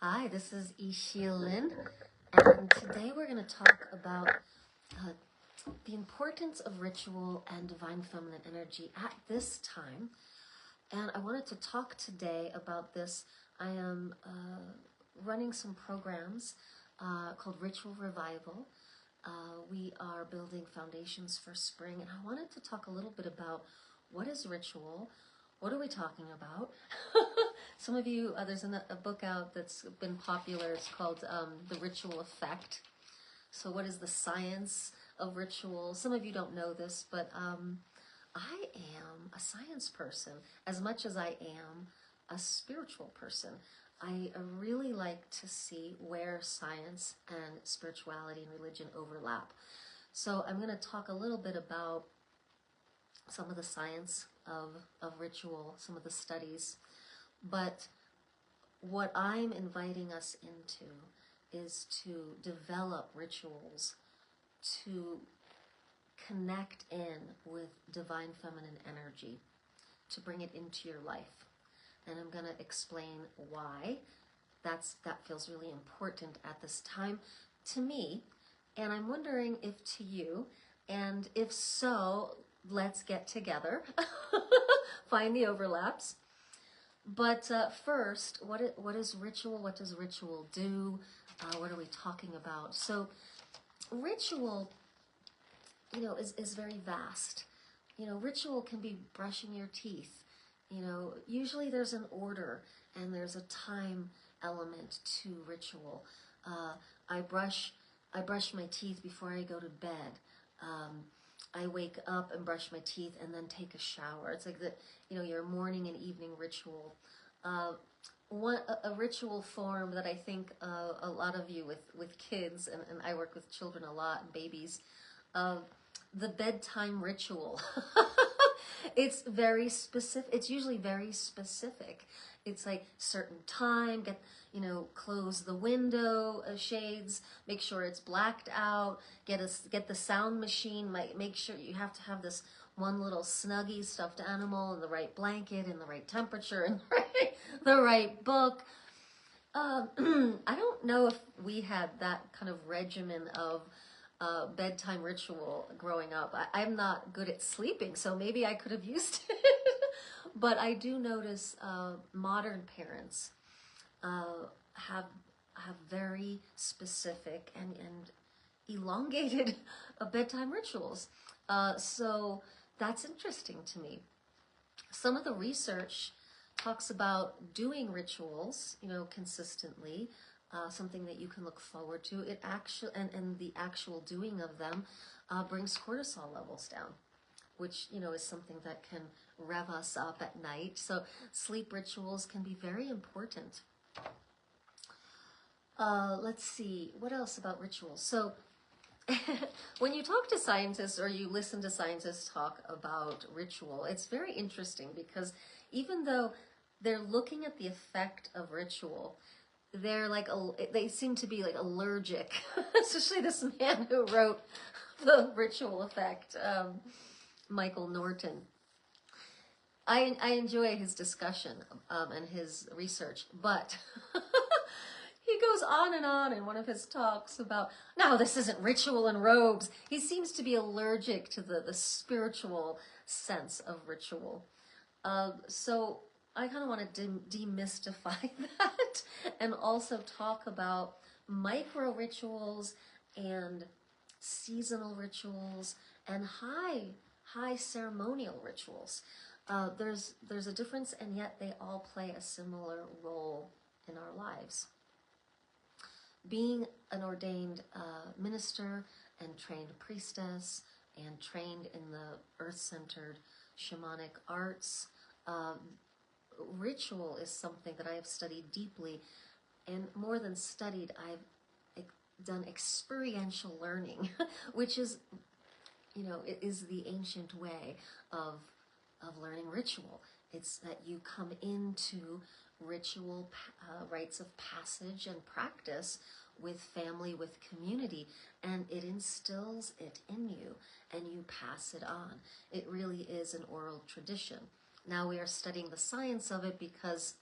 Hi, this is Ishia Lin, and today we're going to talk about uh, the importance of ritual and divine feminine energy at this time. And I wanted to talk today about this. I am running some programs called Ritual Revival. We are building foundations for spring, and I wanted to talk a little bit about what is ritual, what are we talking about? Some of you, there's a book out that's been popular. It's called The Ritual Effect. So what is the science of ritual? Some of you don't know this, but I am a science person as much as I am a spiritual person. I really like to see where science and spirituality and religion overlap. So I'm going to talk a little bit about some of the science of ritual, some of the studies. But what I'm inviting us into is to develop rituals to connect in with divine feminine energy, to bring it into your life. And I'm going to explain why that feels really important at this time to me. And I'm wondering if to you, and if so, let's get together, find the overlaps. But first, what is ritual? What does ritual do? What are we talking about? So ritual, is very vast. Ritual can be brushing your teeth. Usually there's an order and there's a time element to ritual. Uh, I brush my teeth before I go to bed. I wake up and brush my teeth and then take a shower. It's like your morning and evening ritual. A ritual form that I think a lot of you with kids, and I work with children a lot and babies, the bedtime ritual. It's very specific. It's usually very specific. It's like certain time, close the window shades, make sure it's blacked out, get the sound machine, make sure you have to have this one little snuggie stuffed animal in the right blanket, in the right temperature, and the right book. I don't know if we had that kind of regimen of bedtime ritual growing up. I'm not good at sleeping, so maybe I could have used it. But I do notice modern parents have very specific and elongated bedtime rituals. So that's interesting to me. Some of the research talks about doing rituals, consistently, something that you can look forward to. It actually, and the actual doing of them brings cortisol levels down, which, is something that can rev us up at night. So sleep rituals can be very important. Let's see, what else about rituals? So when you talk to scientists or you listen to scientists talk about ritual, it's very interesting because even though they're looking at the effect of ritual, they seem to be like allergic, especially this man who wrote The Ritual Effect, Michael Norton. I enjoy his discussion and his research, but he goes on and on in one of his talks about, no, this isn't ritual and robes. He seems to be allergic to the spiritual sense of ritual. So I kind of want to demystify that and also talk about micro rituals and seasonal rituals and high ceremonial rituals. There's a difference, and yet they all play a similar role in our lives. Being an ordained minister and trained priestess and trained in the earth-centered shamanic arts, ritual is something that I have studied deeply, and more than studied, I've done experiential learning, which is, it is the ancient way of learning ritual. It's that you come into ritual rites of passage and practice with family, with community, and it instills it in you and you pass it on. It really is an oral tradition. Now we are studying the science of it because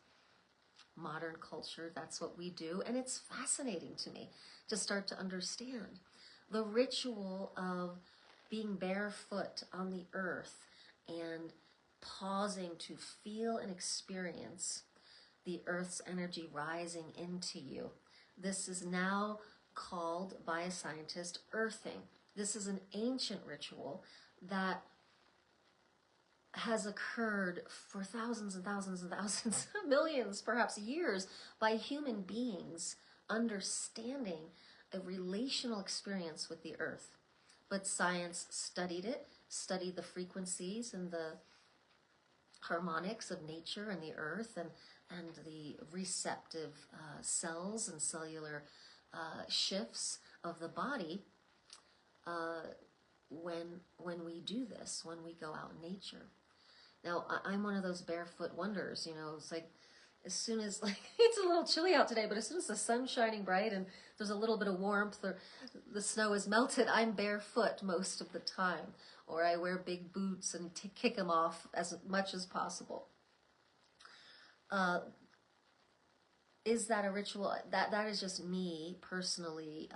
modern culture, that's what we do. And it's fascinating to me to start to understand the ritual of being barefoot on the earth and pausing to feel and experience the earth's energy rising into you. This is now called by a scientist earthing. This is an ancient ritual that has occurred for thousands and thousands and thousands, millions, perhaps years, by human beings understanding a relational experience with the earth. But science studied it, studied the frequencies and the harmonics of nature and the earth, and the receptive cells and cellular shifts of the body when we do this, when we go out in nature. Now, I'm one of those barefoot wonders, you know. It's like, as soon as, like, it's a little chilly out today, but as soon as the sun's shining bright and there's a little bit of warmth or the snow is melted, I'm barefoot most of the time. Or I wear big boots and kick them off as much as possible. Is that a ritual? That is just me personally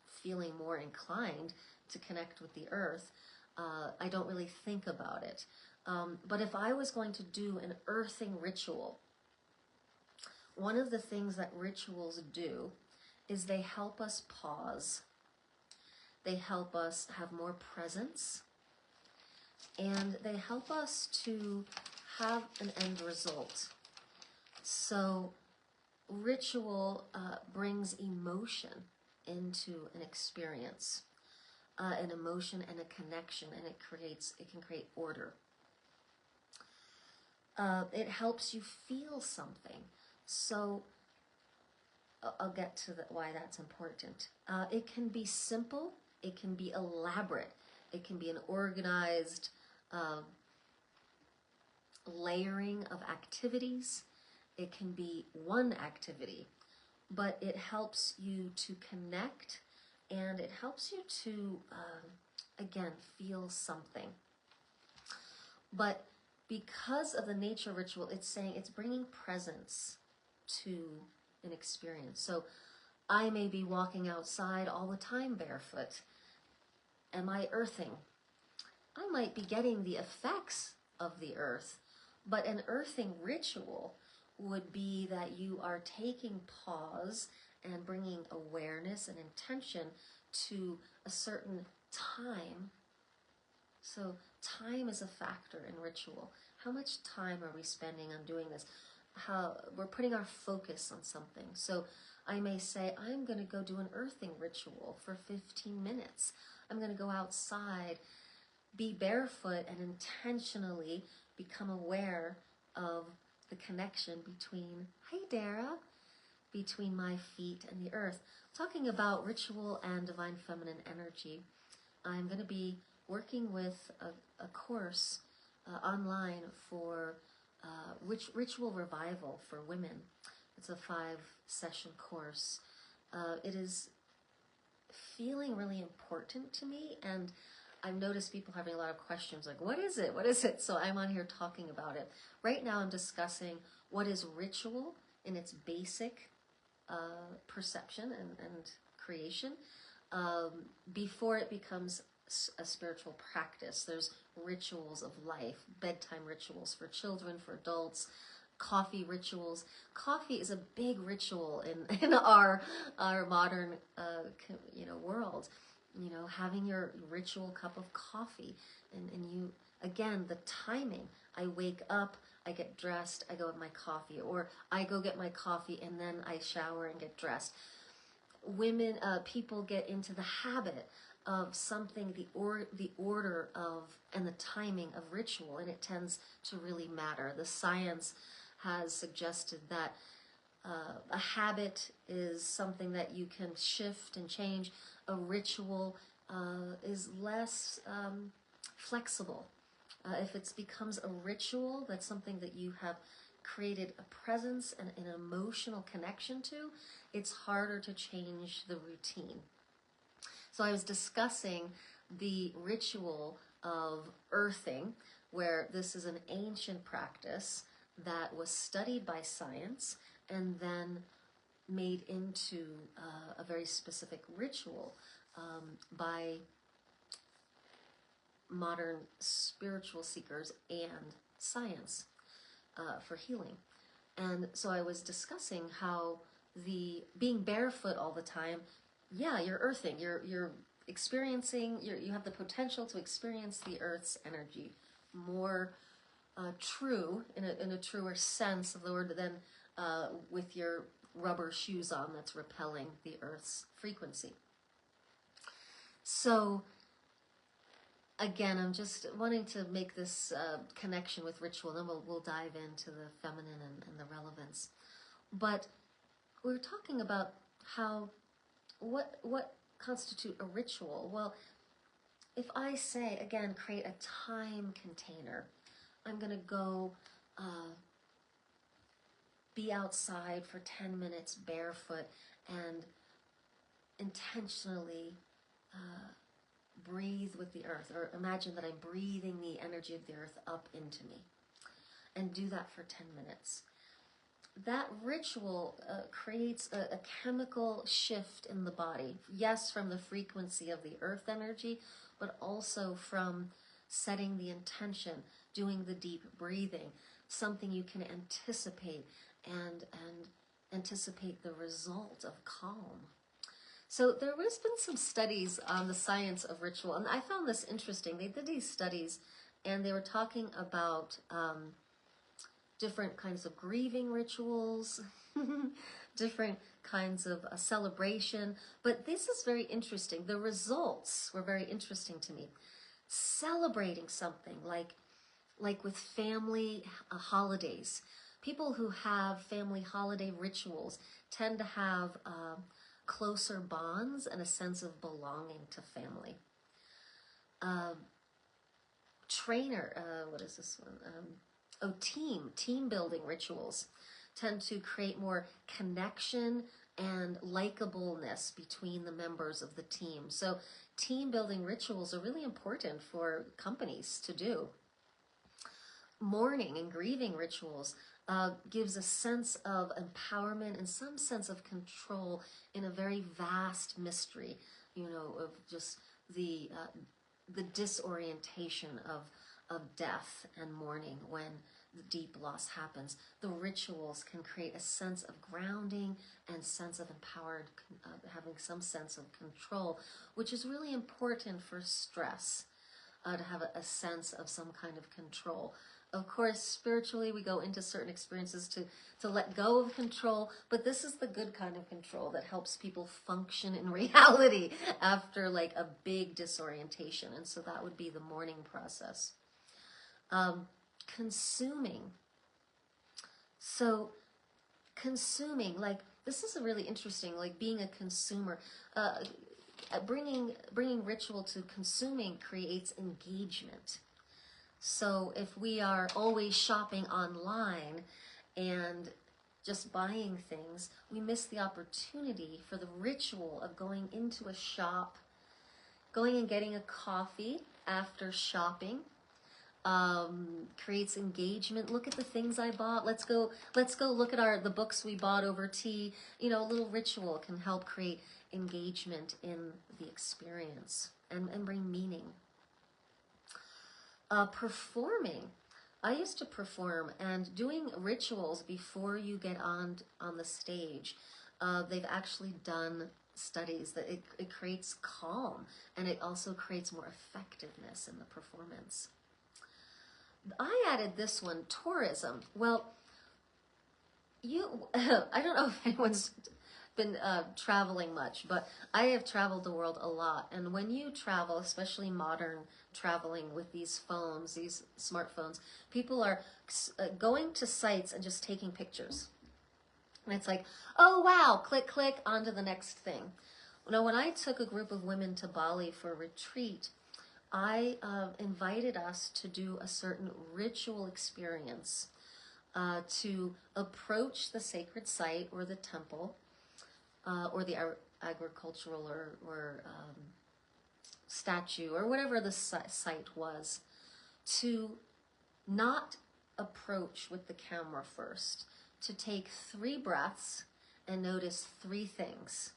feeling more inclined to connect with the earth. I don't really think about it. But if I was going to do an earthing ritual, one of the things that rituals do is they help us pause. They help us have more presence. And they help us to have an end result. So ritual brings emotion into an experience, an emotion and a connection, and it can create order. It helps you feel something. So I'll get to why that's important. It can be simple. It can be elaborate. It can be an organized layering of activities. It can be one activity, but it helps you to connect, and it helps you to, again, feel something. But because of the nature ritual, it's saying it's bringing presence to an experience. So I may be walking outside all the time barefoot. Am I earthing? I might be getting the effects of the earth, but an earthing ritual would be that you are taking pause and bringing awareness and intention to a certain time. So time is a factor in ritual. How much time are we spending on doing this? How we're putting our focus on something. So I may say, I'm going to go do an earthing ritual for 15 minutes. I'm going to go outside, be barefoot, and intentionally become aware of the connection between, hi Dara, between my feet and the earth. Talking about ritual and divine feminine energy, I'm going to be working with a course online for ritual revival for women. It's a 5-session course. It is feeling really important to me, and I've noticed people having a lot of questions like, what is it? What is it? So I'm on here talking about it. Right now I'm discussing what is ritual in its basic perception and creation before it becomes a spiritual practice. There's rituals of life, bedtime rituals for children, for adults, coffee rituals. Coffee is a big ritual in our modern world. You know, having your ritual cup of coffee, and you, again, the timing. I wake up, I get dressed, I go have my coffee, or I go get my coffee and then I shower and get dressed. Women, people get into the habit of something, the order of and the timing of ritual, and it tends to really matter. The science has suggested that a habit is something that you can shift and change. A ritual is less flexible. If it becomes a ritual, that's something that you have created a presence and an emotional connection to, it's harder to change the routine. So I was discussing the ritual of earthing, where this is an ancient practice that was studied by science, and then made into a very specific ritual by modern spiritual seekers and science for healing. And so I was discussing how the being barefoot all the time, yeah, you're earthing, you're experiencing, you have the potential to experience the earth's energy more true, in a truer sense of the word, than with your rubber shoes on that's repelling the earth's frequency. So again, I'm just wanting to make this connection with ritual, then we'll dive into the feminine and the relevance. But we're talking about how, what constitute a ritual? Well, if I say, again, create a time container, I'm going to go be outside for 10 minutes barefoot and intentionally breathe with the earth, or imagine that I'm breathing the energy of the earth up into me, and do that for 10 minutes. That ritual creates a chemical shift in the body. Yes, from the frequency of the earth energy, but also from setting the intention, doing the deep breathing, something you can anticipate and anticipate the result of calm. So there has been some studies on the science of ritual, and I found this interesting. They did these studies, and they were talking about different kinds of grieving rituals, different kinds of celebration. But this is very interesting. The results were very interesting to me. Celebrating something like with family holidays. People who have family holiday rituals tend to have closer bonds and a sense of belonging to family. What is this one? Team building rituals tend to create more connection and likableness between the members of the team. So team building rituals are really important for companies to do. Mourning and grieving rituals gives a sense of empowerment and some sense of control in a very vast mystery, of just the disorientation of death and mourning when the deep loss happens. The rituals can create a sense of grounding and sense of empowered, having some sense of control, which is really important for stress, to have a sense of some kind of control. Of course, spiritually, we go into certain experiences to let go of control, but this is the good kind of control that helps people function in reality after like a big disorientation. And so that would be the mourning process. Consuming. So consuming, like this is a really interesting, like being a consumer. Bringing ritual to consuming creates engagement. So if we are always shopping online and just buying things, we miss the opportunity for the ritual of going into a shop, going and getting a coffee after shopping. Creates engagement. Look at the things I bought. Let's go look at the books we bought over tea. A little ritual can help create engagement in the experience and bring meaning. Performing. I used to perform, and doing rituals before you get on the stage. They've actually done studies that it creates calm, and it also creates more effectiveness in the performance. I added this one, tourism. Well, I don't know if anyone's been traveling much, but I have traveled the world a lot. And when you travel, especially modern traveling with these phones, these smartphones, people are going to sites and just taking pictures. And it's like, oh wow, click, click, on to the next thing. Now, when I took a group of women to Bali for a retreat, I invited us to do a certain ritual experience to approach the sacred site or the temple or the agricultural or statue or whatever the site was, to not approach with the camera first, to take 3 breaths and notice 3 things.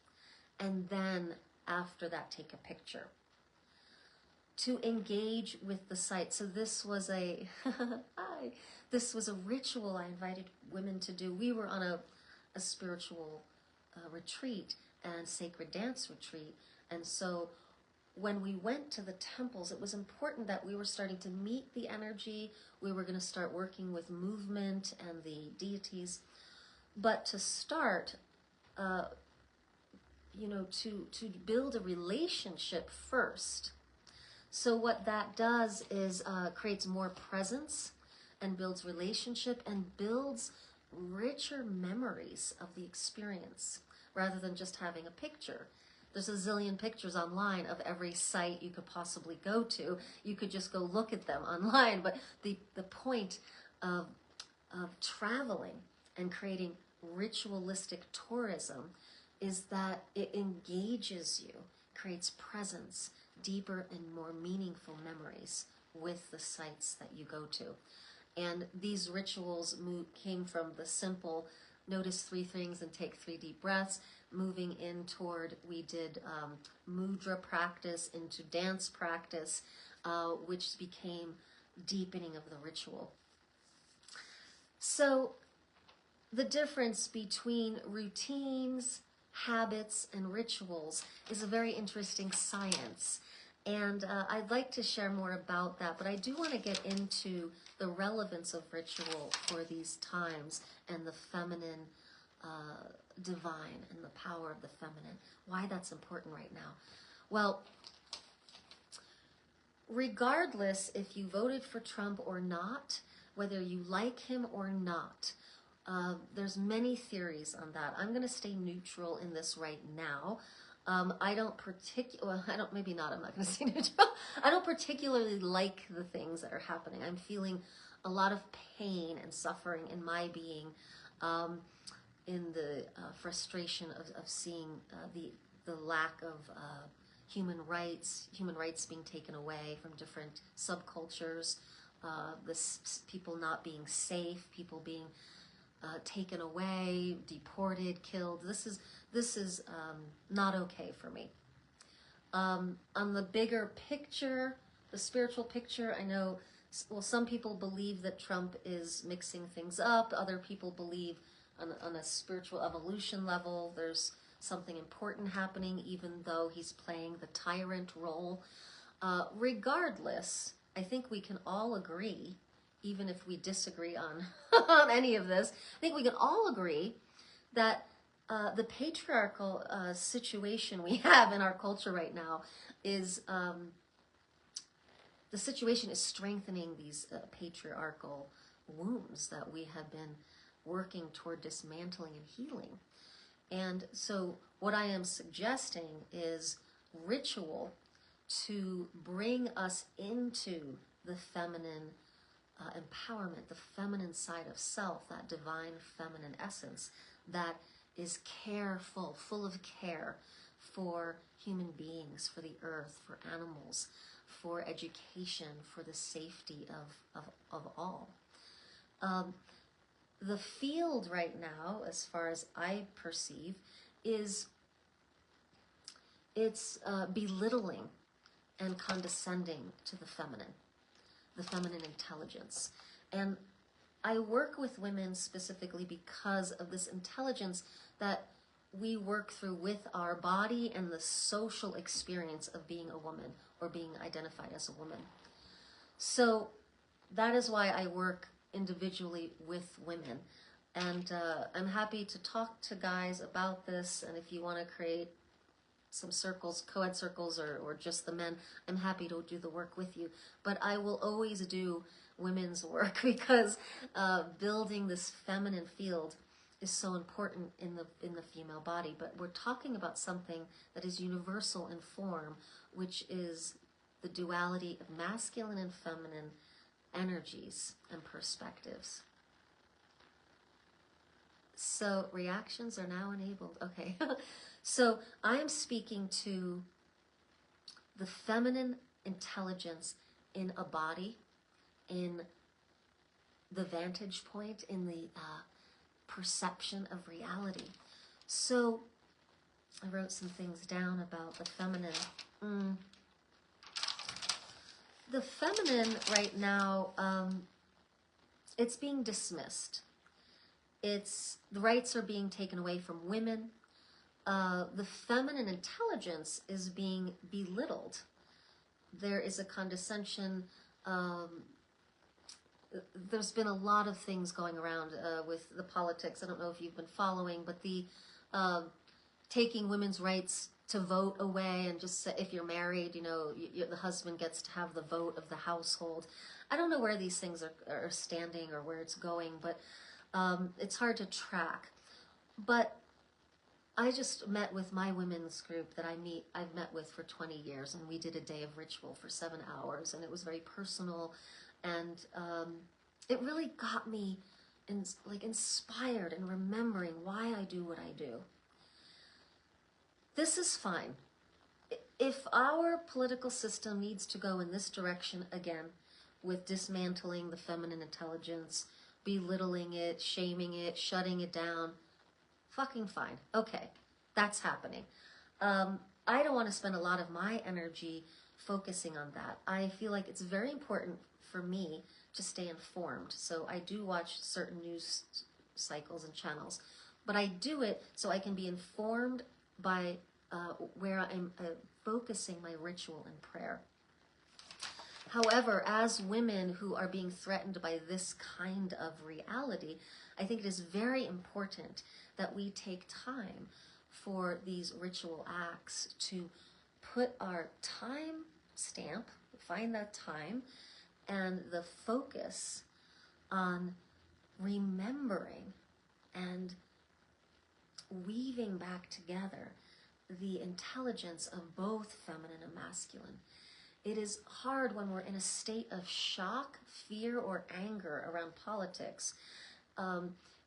And then after that, take a picture. To engage with the site. So this was a this was a ritual I invited women to do. We were on a spiritual retreat and sacred dance retreat. And so when we went to the temples, it was important that we were starting to meet the energy. We were going to start working with movement and the deities. But to start, to build a relationship first. So what that does is creates more presence and builds relationship and builds richer memories of the experience rather than just having a picture. There's a zillion pictures online of every site you could possibly go to. You could just go look at them online, but the point of traveling and creating ritualistic tourism is that it engages you, creates presence, deeper and more meaningful memories with the sites that you go to. And these rituals came from the simple notice 3 things and take 3 deep breaths, moving in toward, we did mudra practice into dance practice, which became deepening of the ritual. So the difference between routines, habits, and rituals is a very interesting science. And I'd like to share more about that, but I do want to get into the relevance of ritual for these times and the feminine divine and the power of the feminine, why that's important right now. Well, regardless if you voted for Trump or not, whether you like him or not, there's many theories on that. I'm going to stay neutral in this right now. I don't maybe not, I'm not going to stay neutral. I don't particularly like the things that are happening. I'm feeling a lot of pain and suffering in my being, in the frustration of seeing the lack of human rights being taken away from different subcultures, people not being safe, people being taken away, deported, killed. This is not okay for me. On the bigger picture, the spiritual picture, I know, well, some people believe that Trump is mixing things up. Other people believe on a spiritual evolution level, there's something important happening, even though he's playing the tyrant role. Regardless, I think we can all agree, even if we disagree on, on any of this, I think we can all agree that the patriarchal situation we have in our culture right now is, the situation is strengthening these patriarchal wounds that we have been working toward dismantling and healing. And so what I am suggesting is ritual to bring us into the feminine empowerment, the feminine side of self, that divine feminine essence that is careful, full of care for human beings, for the earth, for animals, for education, for the safety of all. The field right now, as far as I perceive, is it's belittling and condescending to the feminine intelligence. And I work with women specifically because of this intelligence that we work through with our body and the social experience of being a woman or being identified as a woman. So that is why I work individually with women. And I'm happy to talk to guys about this. And if you want to create some circles, co-ed circles, or just the men, I'm happy to do the work with you. But I will always do women's work because building this feminine field is so important in the female body. But we're talking about something that is universal in form, which is the duality of masculine and feminine energies and perspectives. So reactions are now enabled. Okay. So I am speaking to the feminine intelligence in a body, in the vantage point, in the perception of reality. So I wrote some things down about the feminine. The feminine right now, it's being dismissed. The rights are being taken away from women. The feminine intelligence is being belittled. There is a condescension. There's been a lot of things going around with the politics. I don't know if you've been following, but the taking women's rights to vote away, and just say, if you're married, the husband gets to have the vote of the household. I don't know where these things are standing or where it's going, but it's hard to track. But I just met with my women's group that I've met with for 20 years, and we did a day of ritual for 7 hours, and it was very personal, and it really got me inspired and remembering why I do what I do. This is fine. If our political system needs to go in this direction again, with dismantling the feminine intelligence, belittling it, shaming it, shutting it down, fucking fine. Okay, that's happening. I don't want to spend a lot of my energy focusing on that. I feel like it's very important for me to stay informed. So I do watch certain news cycles and channels, but I do it so I can be informed by where I'm focusing my ritual and prayer. However, as women who are being threatened by this kind of reality, I think it is very important that we take time for these ritual acts to put our time stamp, find that time, and the focus on remembering and weaving back together the intelligence of both feminine and masculine. It is hard when we're in a state of shock, fear, or anger around politics.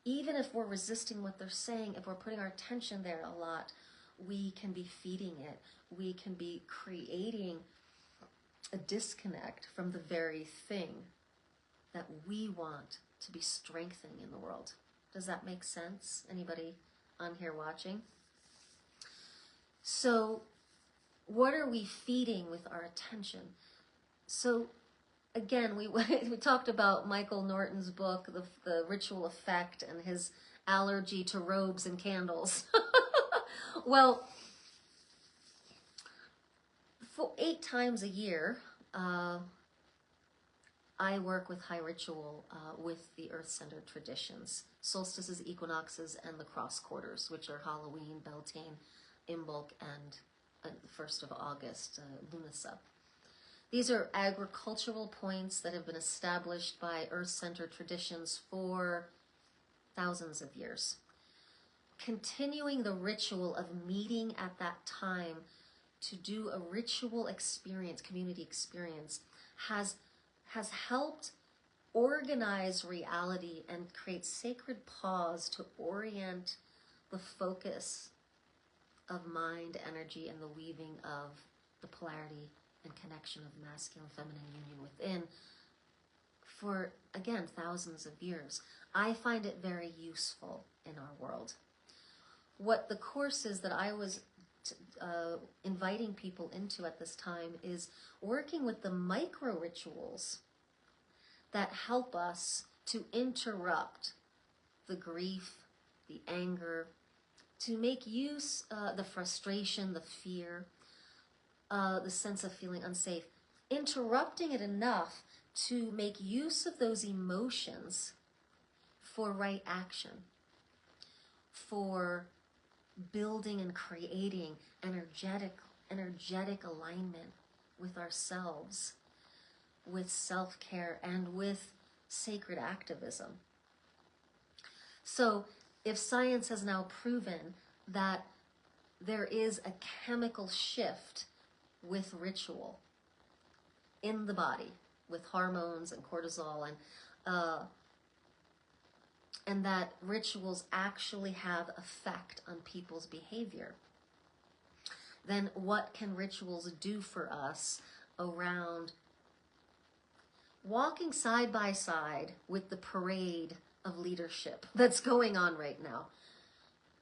Even if we're resisting what they're saying, if we're putting our attention there a lot, we can be feeding it. We can be creating a disconnect from the very thing that we want to be strengthening in the world. Does that make sense? Anybody on here watching? So what are we feeding with our attention? So again, we talked about Michael Norton's book, The Ritual Effect, and his allergy to robes and candles. Well, for 8 times a year, I work with high ritual with the earth-centered traditions, solstices, equinoxes, and the cross quarters, which are Halloween, Beltane, Imbolc, and the 1st of August, Lunasa. These are agricultural points that have been established by earth-centered traditions for thousands of years. Continuing the ritual of meeting at that time to do a ritual experience, community experience, has helped organize reality and create sacred pause to orient the focus of mind, energy, and the weaving of the polarity and connection of masculine, feminine union within for, again, thousands of years. I find it very useful in our world. What the courses that I was inviting people into at this time is working with the micro rituals that help us to interrupt the grief, the anger, to make use the frustration, the fear, the sense of feeling unsafe, interrupting it enough to make use of those emotions for right action, for building and creating energetic alignment with ourselves, with self-care, and with sacred activism. So if science has now proven that there is a chemical shift with ritual in the body, with hormones and cortisol, and that rituals actually have effect on people's behavior, then what can rituals do for us around walking side by side with the parade of leadership that's going on right now.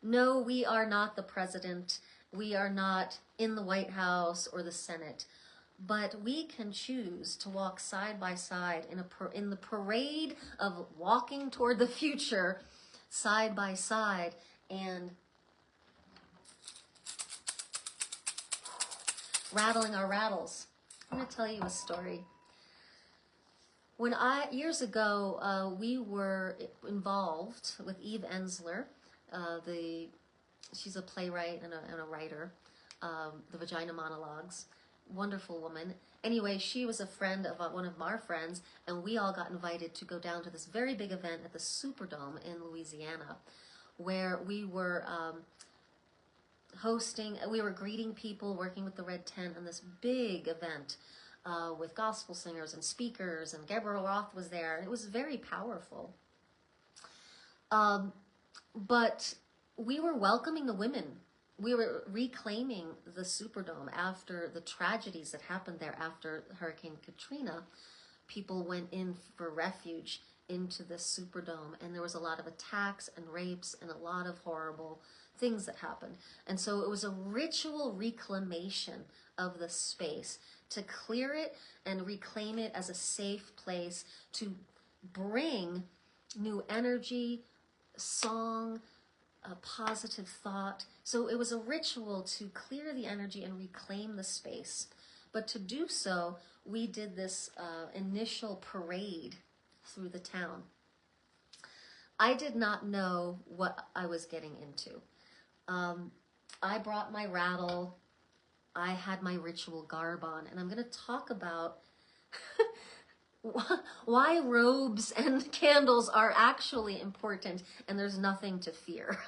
No, we are not the president. We are not in the White House or the Senate. But we can choose to walk side by side in the parade of walking toward the future, side by side, and rattling our rattles. I'm going to tell you a story. Years ago, we were involved with Eve Ensler, she's a playwright and a writer, the Vagina Monologues, wonderful woman. Anyway, she was a friend of one of our friends, and we all got invited to go down to this very big event at the Superdome in Louisiana, where we were we were greeting people, working with the Red Tent on this big event with gospel singers and speakers, and Gabriel Roth was there. It was very powerful. But we were welcoming the women. We were reclaiming the Superdome after the tragedies that happened there after Hurricane Katrina. People went in for refuge into the Superdome, and there was a lot of attacks and rapes and a lot of horrible things that happened. And so it was a ritual reclamation of the space to clear it and reclaim it as a safe place to bring new energy, song, a positive thought. So it was a ritual to clear the energy and reclaim the space. But to do so, we did this initial parade through the town. I did not know what I was getting into. I brought my rattle. I had my ritual garb on, and I'm going to talk about why robes and candles are actually important, and there's nothing to fear.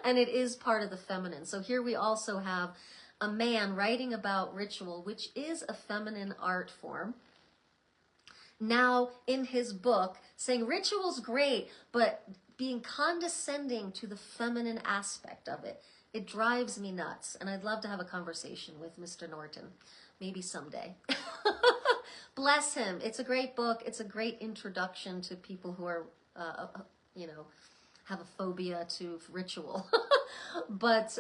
And it is part of the feminine. So here we also have a man writing about ritual, which is a feminine art form. Now in his book saying ritual's great, but being condescending to the feminine aspect of it. It drives me nuts. And I'd love to have a conversation with Mr. Norton, maybe someday. Bless him. It's a great book. It's a great introduction to people who are, have a phobia to ritual, but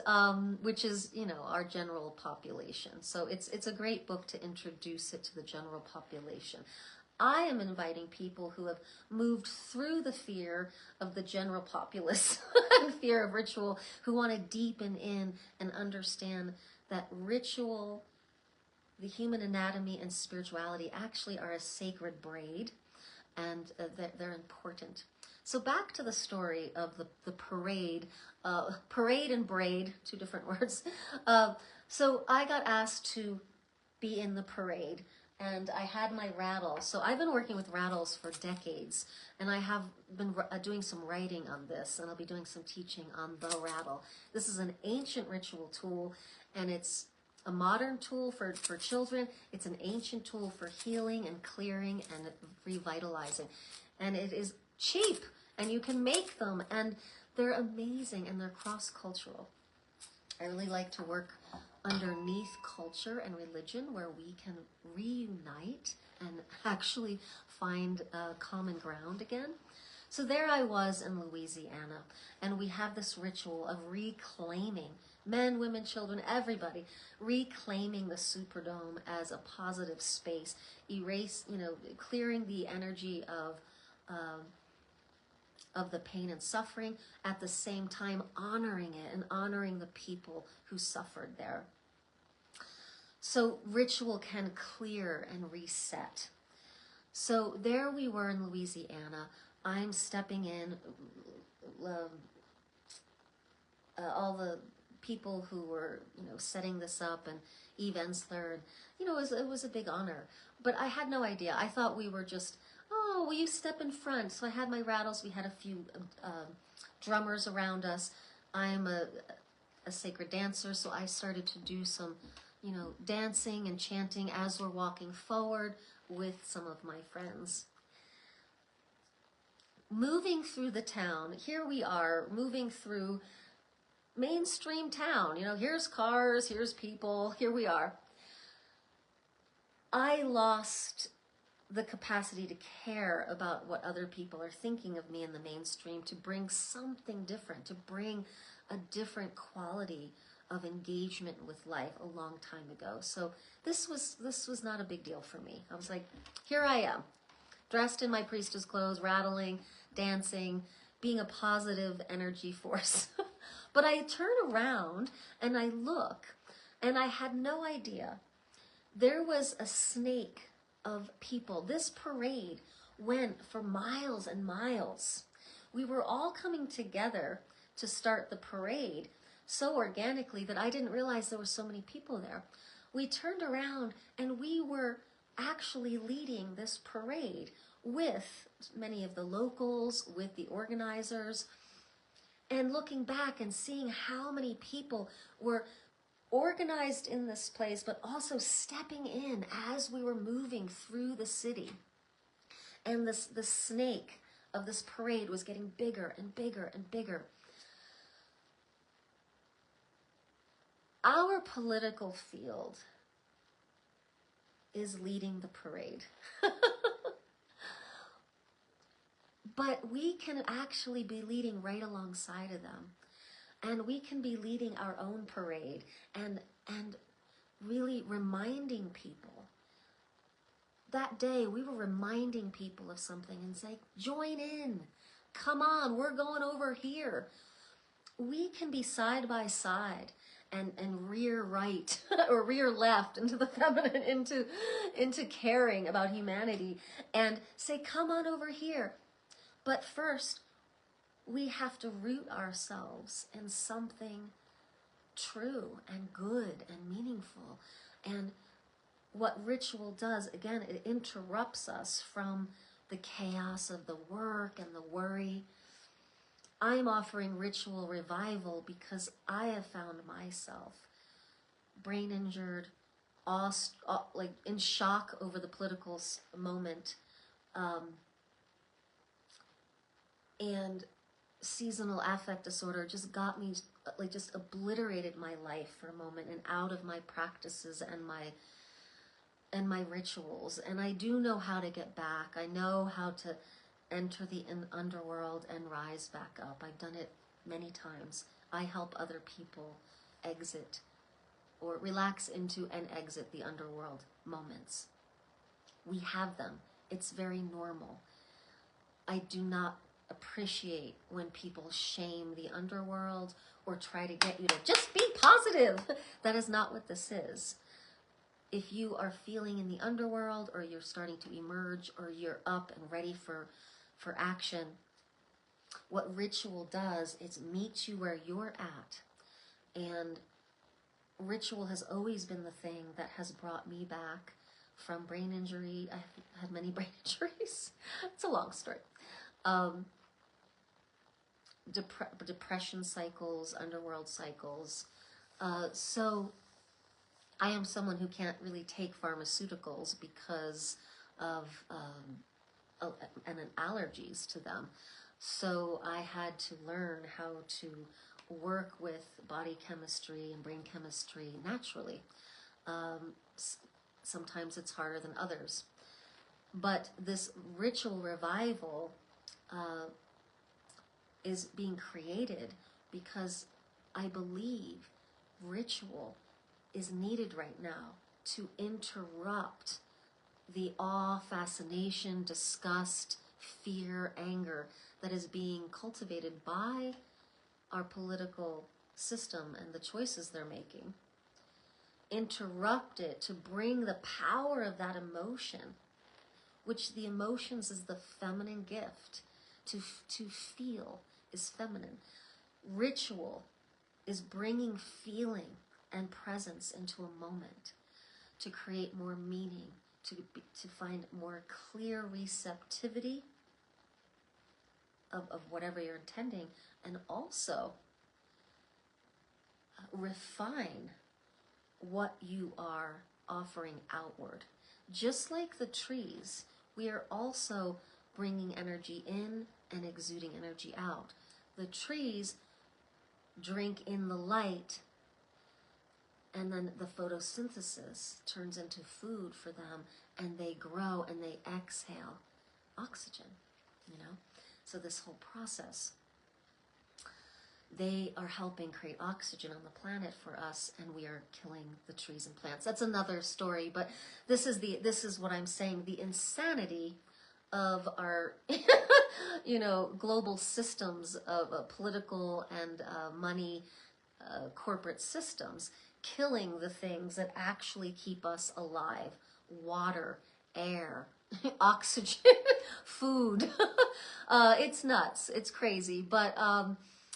which is, our general population. So it's a great book to introduce it to the general population. I am inviting people who have moved through the fear of the general populace and fear of ritual, who want to deepen in and understand that ritual, the human anatomy, and spirituality actually are a sacred braid, and they're important. So back to the story of the parade, parade and braid, two different words. So I got asked to be in the parade, and I had my rattle. So I've been working with rattles for decades, and I have been doing some writing on this, and I'll be doing some teaching on the rattle. This is an ancient ritual tool, and it's a modern tool for children. It's an ancient tool for healing and clearing and revitalizing. And it is cheap, and you can make them, and they're amazing, and they're cross-cultural. I really like to work underneath culture and religion, where we can reunite and actually find common ground again. So there I was in Louisiana, and we have this ritual of reclaiming, men, women, children, everybody, reclaiming the Superdome as a positive space, clearing the energy of the pain and suffering, at the same time honoring it and honoring the people who suffered there. So ritual can clear and reset. So there we were in Louisiana. I'm stepping in, all the people who were, setting this up, and Eve Ensler, and, it was a big honor. But I had no idea. I thought we were just, oh, will you step in front? So I had my rattles. We had a few drummers around us. I'm a sacred dancer, so I started to do some, dancing and chanting as we're walking forward with some of my friends. Moving through the town, here we are, moving through mainstream town. Here's cars, here's people, here we are. I lost the capacity to care about what other people are thinking of me in the mainstream, to bring something different, to bring a different quality of engagement with life a long time ago. So this was not a big deal for me. I was like, here I am, dressed in my priestess clothes, rattling, dancing, being a positive energy force. But I turn around and I look, and I had no idea. There was a snake of people. This parade went for miles and miles. We were all coming together to start the parade so organically that I didn't realize there were so many people there. We turned around and we were actually leading this parade with many of the locals, with the organizers, and looking back and seeing how many people were organized in this place, but also stepping in as we were moving through the city. And the snake of this parade was getting bigger and bigger and bigger. Our political field is leading the parade. But we can actually be leading right alongside of them. And we can be leading our own parade and really reminding people. That day, we were reminding people of something and saying, join in. Come on, we're going over here. We can be side by side and rear right or rear left into the feminine, into caring about humanity, and say, come on over here. But first, we have to root ourselves in something true and good and meaningful. And what ritual does, again, it interrupts us from the chaos of the work and the worry. I'm offering ritual revival because I have found myself brain injured, like in shock over the political moment, and seasonal affect disorder just got me, like, just obliterated my life for a moment and out of my practices and my rituals. And I do know how to get back. I know how to enter the underworld and rise back up. I've done it many times. I help other people exit or relax into and exit the underworld moments. We have them. It's very normal. I do not appreciate when people shame the underworld or try to get you to just be positive. That is not what this is. If you are feeling in the underworld, or you're starting to emerge, or you're up and ready for action, what ritual does is meet you where you're at. And ritual has always been the thing that has brought me back from brain injury. I've had many brain injuries. It's a long story. Depression cycles, underworld cycles. So I am someone who can't really take pharmaceuticals because of and allergies to them. So I had to learn how to work with body chemistry and brain chemistry naturally. Sometimes it's harder than others. But this ritual revival is being created because I believe ritual is needed right now to interrupt the awe, fascination, disgust, fear, anger that is being cultivated by our political system and the choices they're making. Interrupt it to bring the power of that emotion, which the emotions is the feminine gift. To feel is feminine. Ritual is bringing feeling and presence into a moment to create more meaning, to find more clear receptivity of whatever you're intending, and also refine what you are offering outward. Just like the trees, we are also bringing energy in and exuding energy out. The trees drink in the light and then the photosynthesis turns into food for them, and they grow and they exhale oxygen, you know? So this whole process, they are helping create oxygen on the planet for us, and we are killing the trees and plants. That's another story, but this is what I'm saying, the insanity of our you know, global systems of political and money corporate systems, killing the things that actually keep us alive: water, air, oxygen, food. It's nuts, it's crazy. But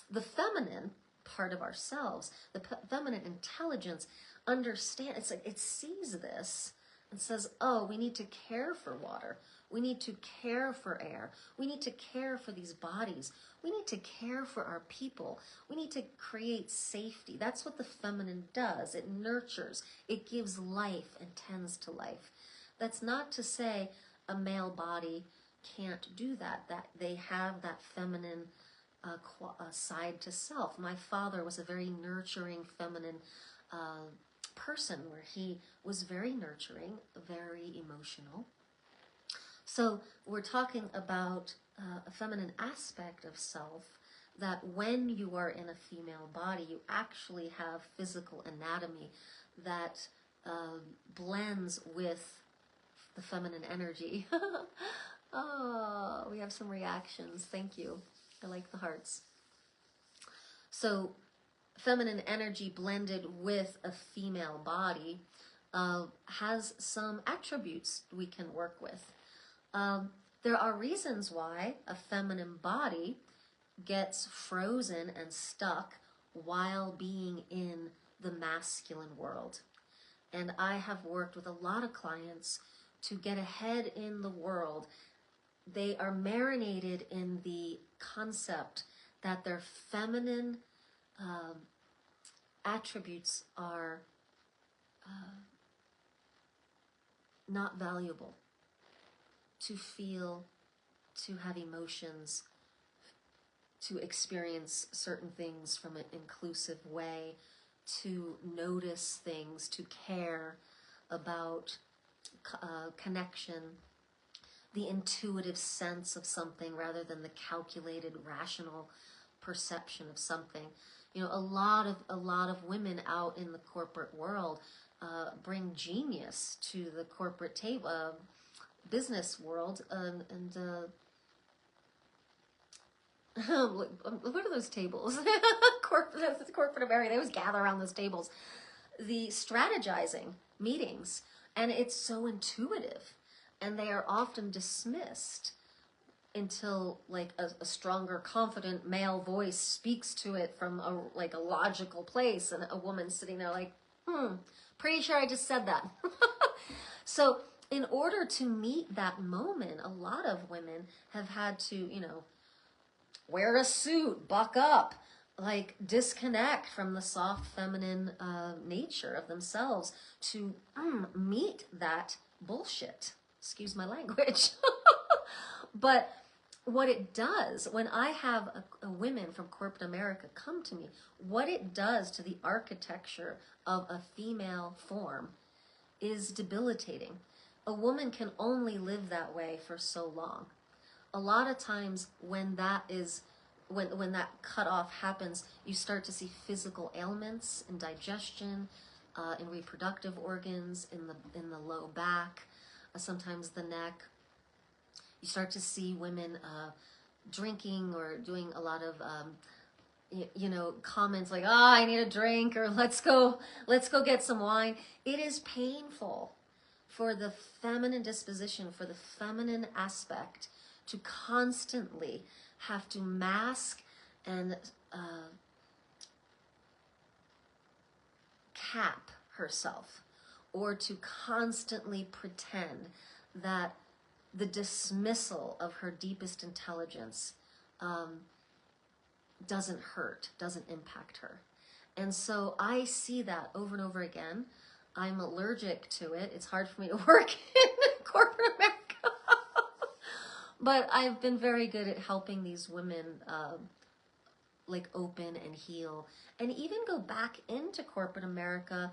the feminine part of ourselves, the feminine intelligence, it's like it sees this and says, oh, we need to care for water. We need to care for air. We need to care for these bodies. We need to care for our people. We need to create safety. That's what the feminine does. It nurtures. It gives life and tends to life. That's not to say a male body can't do that, that they have that feminine side to self. My father was a very nurturing, feminine person, where he was very nurturing, very emotional. So we're talking about a feminine aspect of self, that when you are in a female body, you actually have physical anatomy that blends with the feminine energy. Oh, we have some reactions. Thank you. I like the hearts. So feminine energy blended with a female body has some attributes we can work with. There are reasons why a feminine body gets frozen and stuck while being in the masculine world. And I have worked with a lot of clients to get ahead in the world. They are marinated in the concept that their feminine attributes are not valuable. To feel, to have emotions, to experience certain things from an inclusive way, to notice things, to care about connection, the intuitive sense of something rather than the calculated, rational perception of something. You know, a lot of women out in the corporate world bring genius to the corporate table. Business world, and what are those tables? corporate America, they always gather around those tables. The strategizing meetings, and it's so intuitive, and they are often dismissed until like a stronger, confident male voice speaks to it from a logical place, and a woman sitting there like, pretty sure I just said that. So in order to meet that moment, a lot of women have had to, you know, wear a suit, buck up, like disconnect from the soft feminine nature of themselves to meet that bullshit. Excuse my language. But what it does, when I have a women from corporate America come to me, what it does to the architecture of a female form is debilitating. A woman can only live that way for so long. A lot of times when that is, when that cutoff happens, you start to see physical ailments in digestion, in reproductive organs, in the low back, sometimes the neck. You start to see women drinking or doing a lot of you know, comments like, oh, I need a drink, or let's go get some wine. It is painful for the feminine disposition, for the feminine aspect, to constantly have to mask and cap herself, or to constantly pretend that the dismissal of her deepest intelligence doesn't hurt, doesn't impact her. And so I see that over and over again. I'm allergic to it. It's hard for me to work in corporate America. But I've been very good at helping these women like open and heal, and even go back into corporate America,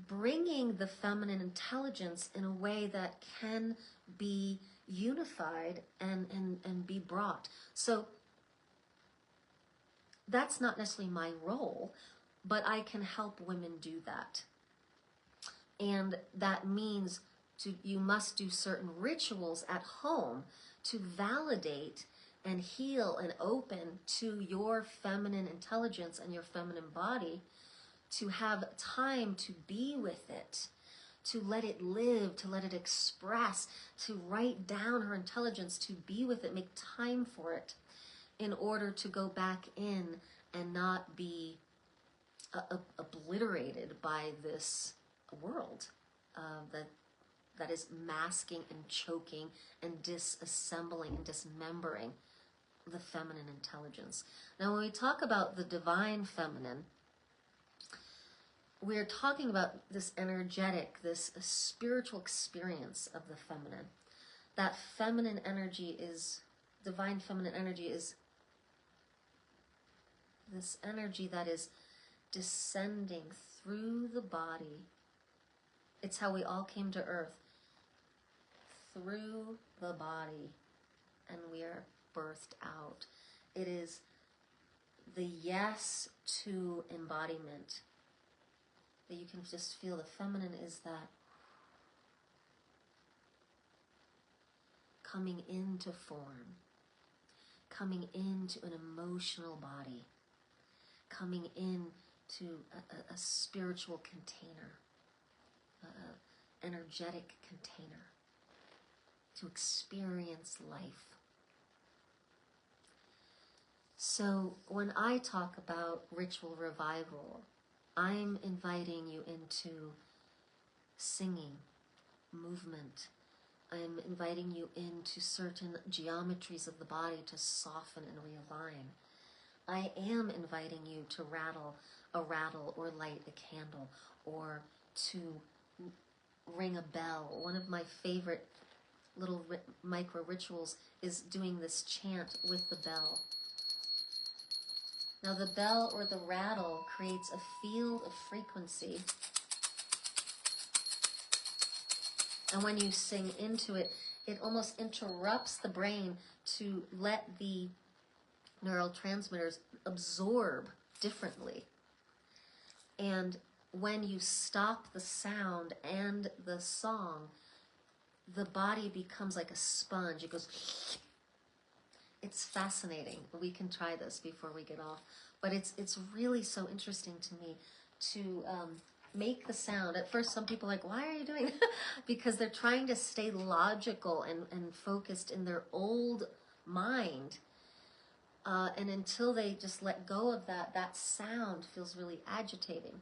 bringing the feminine intelligence in a way that can be unified and be brought. So that's not necessarily my role, but I can help women do that. And that means you must do certain rituals at home to validate and heal and open to your feminine intelligence and your feminine body, to have time to be with it, to let it live, to let it express, to write down her intelligence, to be with it, make time for it, in order to go back in and not be obliterated by this world that is masking and choking and disassembling and dismembering the feminine intelligence. Now, when we talk about the divine feminine, we're talking about this energetic, this spiritual experience of the feminine. That feminine energy is, divine feminine energy is this energy that is descending through the body. It's how we all came to earth, through the body, and we are birthed out. It is the yes to embodiment, that you can just feel the feminine is that coming into form, coming into an emotional body, coming into a spiritual container, an energetic container to experience life. So when I talk about ritual revival, I'm inviting you into singing, movement. I'm inviting you into certain geometries of the body to soften and realign. I am inviting you to rattle a rattle or light a candle or to ring a bell. One of my favorite little micro rituals is doing this chant with the bell. Now the bell or the rattle creates a field of frequency, and when you sing into it, it almost interrupts the brain to let the neurotransmitters absorb differently. And when you stop the sound and the song, the body becomes like a sponge. It goes. It's fascinating. We can try this before we get off. But it's really so interesting to me to make the sound. At first, some people are like, why are you doing that? Because they're trying to stay logical and focused in their old mind. And until they just let go of that, that sound feels really agitating.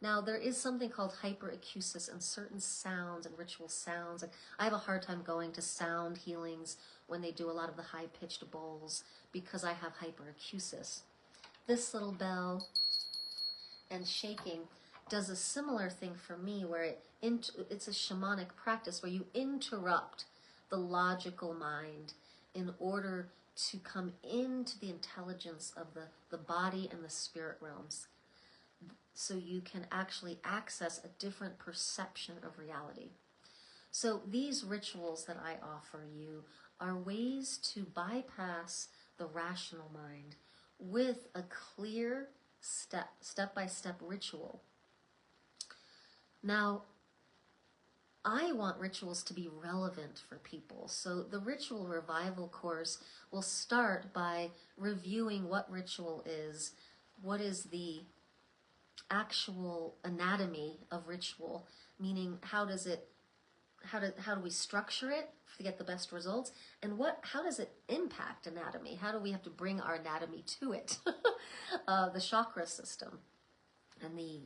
Now, there is something called hyperacusis in certain sounds and ritual sounds. And I have a hard time going to sound healings when they do a lot of the high-pitched bowls because I have hyperacusis. This little bell and shaking does a similar thing for me, where it's a shamanic practice where you interrupt the logical mind in order to come into the intelligence of the body and the spirit realms, so you can actually access a different perception of reality. So these rituals that I offer you are ways to bypass the rational mind with a clear step-by-step ritual. Now, I want rituals to be relevant for people. So the Ritual Revival course will start by reviewing what ritual is, what is the actual anatomy of ritual, meaning how do we structure it to get the best results, and how does it impact anatomy? How do we have to bring our anatomy to it? The chakra system and the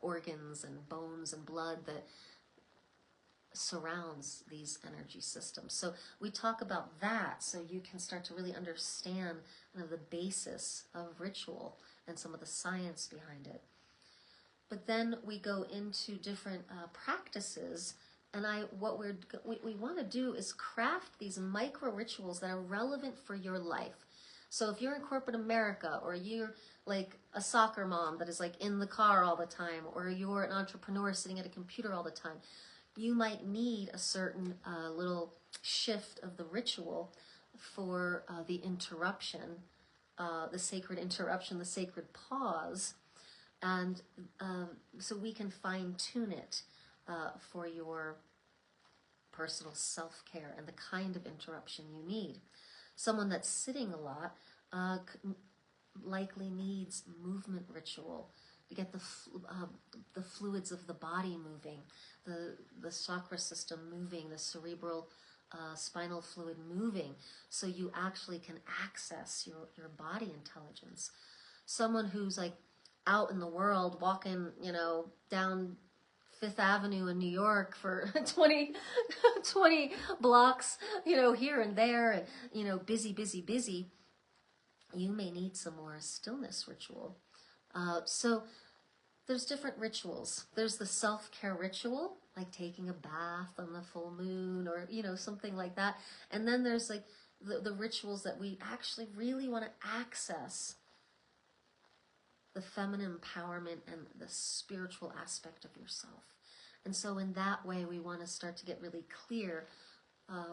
organs and bones and blood that surrounds these energy systems. So we talk about that so you can start to really understand the basis of ritual and some of the science behind it. But then we go into different practices, and what we want to do is craft these micro rituals that are relevant for your life. So if you're in corporate America, or you're like a soccer mom that is like in the car all the time, or you're an entrepreneur sitting at a computer all the time, you might need a certain little shift of the ritual for the interruption, the sacred interruption, the sacred pause. And so we can fine tune it for your personal self-care and the kind of interruption you need. Someone that's sitting a lot likely needs movement ritual to get the fluids of the body moving, the chakra system moving, the cerebral spinal fluid moving, so you actually can access your body intelligence. Someone who's like out in the world walking, down Fifth Avenue in New York for 20 blocks, here and there, and, busy, you may need some more stillness ritual. So there's different rituals. There's the self-care ritual, like taking a bath on the full moon, or, something like that. And then there's like the rituals that we actually really want to access the feminine empowerment and the spiritual aspect of yourself. And so in that way, we want to start to get really clear,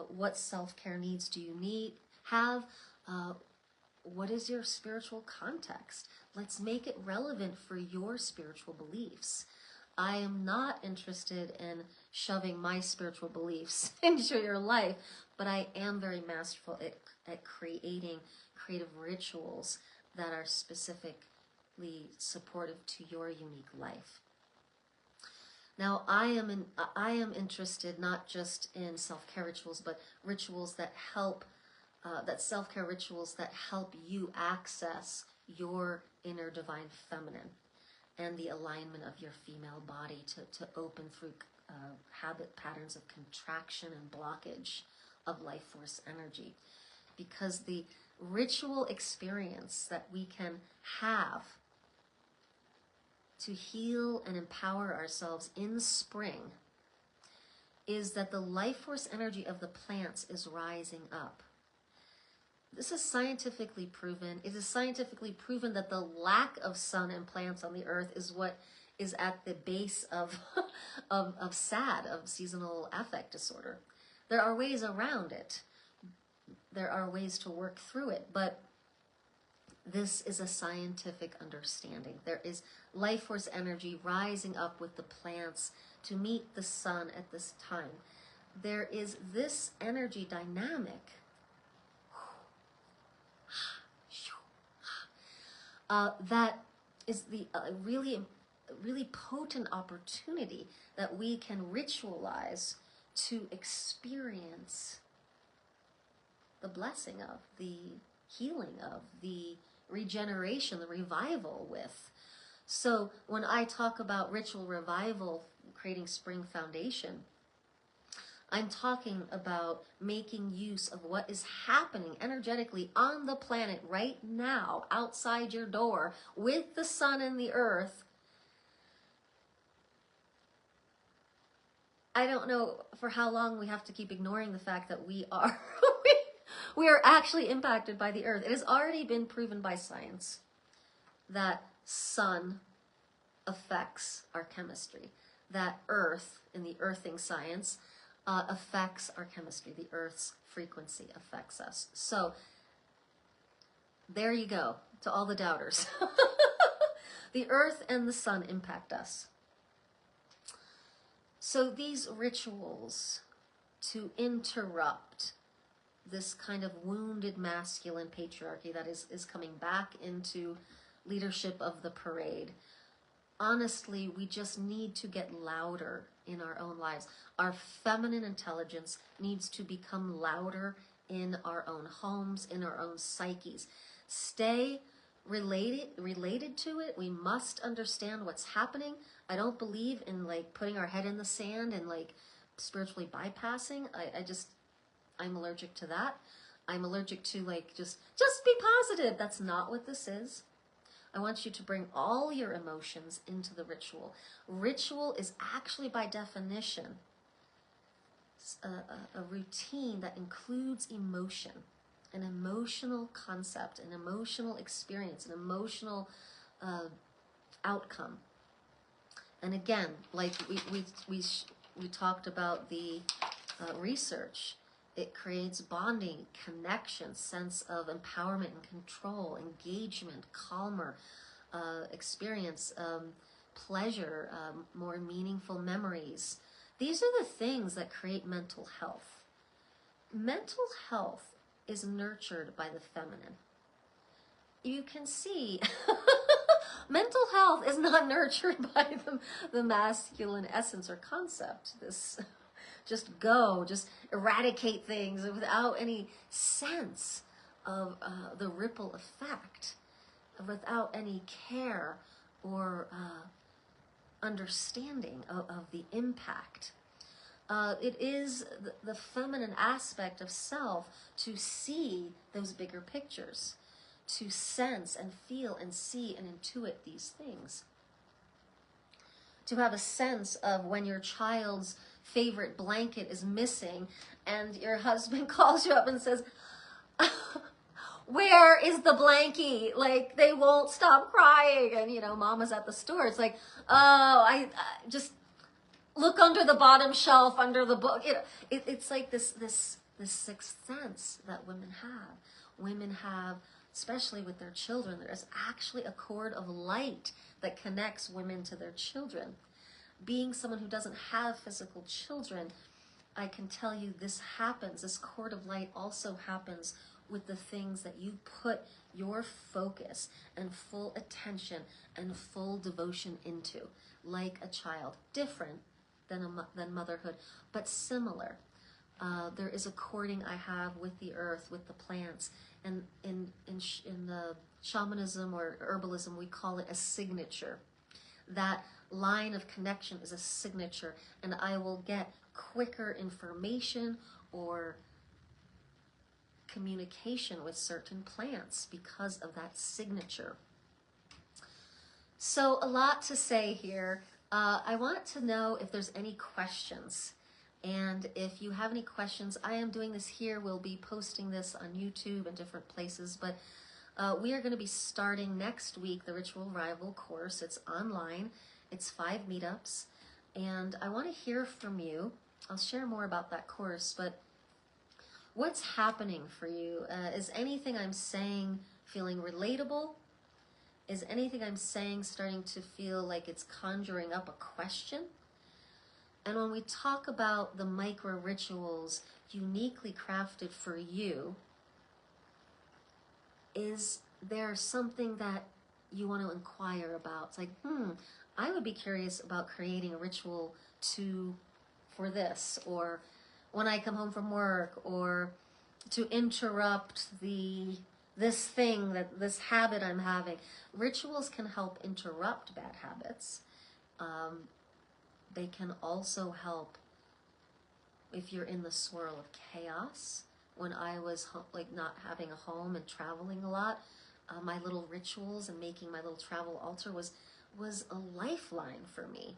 what self-care needs do you have? What is your spiritual context? Let's make it relevant for your spiritual beliefs. I am not interested in shoving my spiritual beliefs into your life, but I am very masterful at creating creative rituals that are specifically supportive to your unique life. Now, I am interested not just in self-care rituals, but rituals that help, self-care rituals that help you access your inner divine feminine and the alignment of your female body to open through habit patterns of contraction and blockage of life force energy. Because the ritual experience that we can have to heal and empower ourselves in spring is that the life force energy of the plants is rising up. This is scientifically proven. It is scientifically proven that the lack of sun and plants on the earth is what is at the base of of SAD, of seasonal affect disorder. There are ways around it. There are ways to work through it, but this is a scientific understanding. There is life force energy rising up with the plants to meet the sun at this time. There is this energy dynamic that is the really potent opportunity that we can ritualize to experience the blessing of, the healing of, the regeneration, the revival with. So when I talk about ritual revival, creating spring foundation, I'm talking about making use of what is happening energetically on the planet right now, outside your door, with the sun and the earth. I don't know for how long we have to keep ignoring the fact that we are we are actually impacted by the earth. It has already been proven by science that sun affects our chemistry, that earth, in the earthing science, affects our chemistry. The earth's frequency affects us. So there you go, to all the doubters. The earth and the sun impact us. So these rituals to interrupt this kind of wounded masculine patriarchy that is coming back into leadership of the parade. Honestly, we just need to get louder in our own lives. Our feminine intelligence needs to become louder in our own homes, in our own psyches. Stay related to it. We must understand what's happening. I don't believe in like putting our head in the sand and like spiritually bypassing. I'm allergic to that. I'm allergic to like just be positive. That's not what this is. I want you to bring all your emotions into the ritual. Ritual is actually by definition a routine that includes emotion. an emotional concept, an emotional experience, an emotional outcome. And again, like we talked about the research, it creates bonding, connection, sense of empowerment and control, engagement, calmer experience, pleasure, more meaningful memories. These are the things that create mental health. Mental health is nurtured by the feminine. You can see mental health is not nurtured by the masculine essence or concept. This just eradicate things without any sense of the ripple effect, without any care or understanding of the impact. It is the feminine aspect of self to see those bigger pictures, to sense and feel and see and intuit these things. To have a sense of when your child's favorite blanket is missing and your husband calls you up and says, where is the blankie? Like, they won't stop crying. And, you know, mama's at the store. It's like, oh, I just look under the bottom shelf, under the book. You know, it's like this sixth sense that women have. Women have, especially with their children, there is actually a cord of light that connects women to their children. Being someone who doesn't have physical children, I can tell you this happens. This cord of light also happens with the things that you put your focus and full attention and full devotion into, like a child. Different than motherhood, but similar. There is a cording I have with the earth, with the plants, and in the shamanism or herbalism, we call it a signature. That line of connection is a signature, and I will get quicker information or communication with certain plants because of that signature. So a lot to say here. I want to know if there's any questions. And if you have any questions, I am doing this here. We'll be posting this on YouTube and different places. But we are going to be starting next week the Ritual Rival course. It's online. It's 5 meetups. And I want to hear from you. I'll share more about that course. But what's happening for you? Is anything I'm saying feeling relatable? Is anything I'm saying starting to feel like it's conjuring up a question? And when we talk about the micro rituals uniquely crafted for you, is there something that you want to inquire about? It's like, I would be curious about creating a ritual for this, or when I come home from work, or to interrupt this habit I'm having. Rituals can help interrupt bad habits. They can also help if you're in the swirl of chaos. When I was not having a home and traveling a lot, my little rituals and making my little travel altar was a lifeline for me.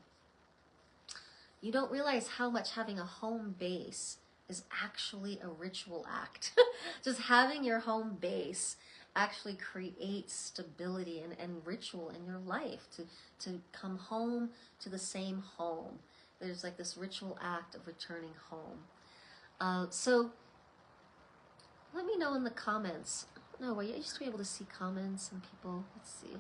You don't realize how much having a home base is actually a ritual act. Just having your home base actually creates stability and ritual in your life to come home to the same home. There's like this ritual act of returning home. So let me know in the comments. No, I used to be able to see comments and people. Let's see.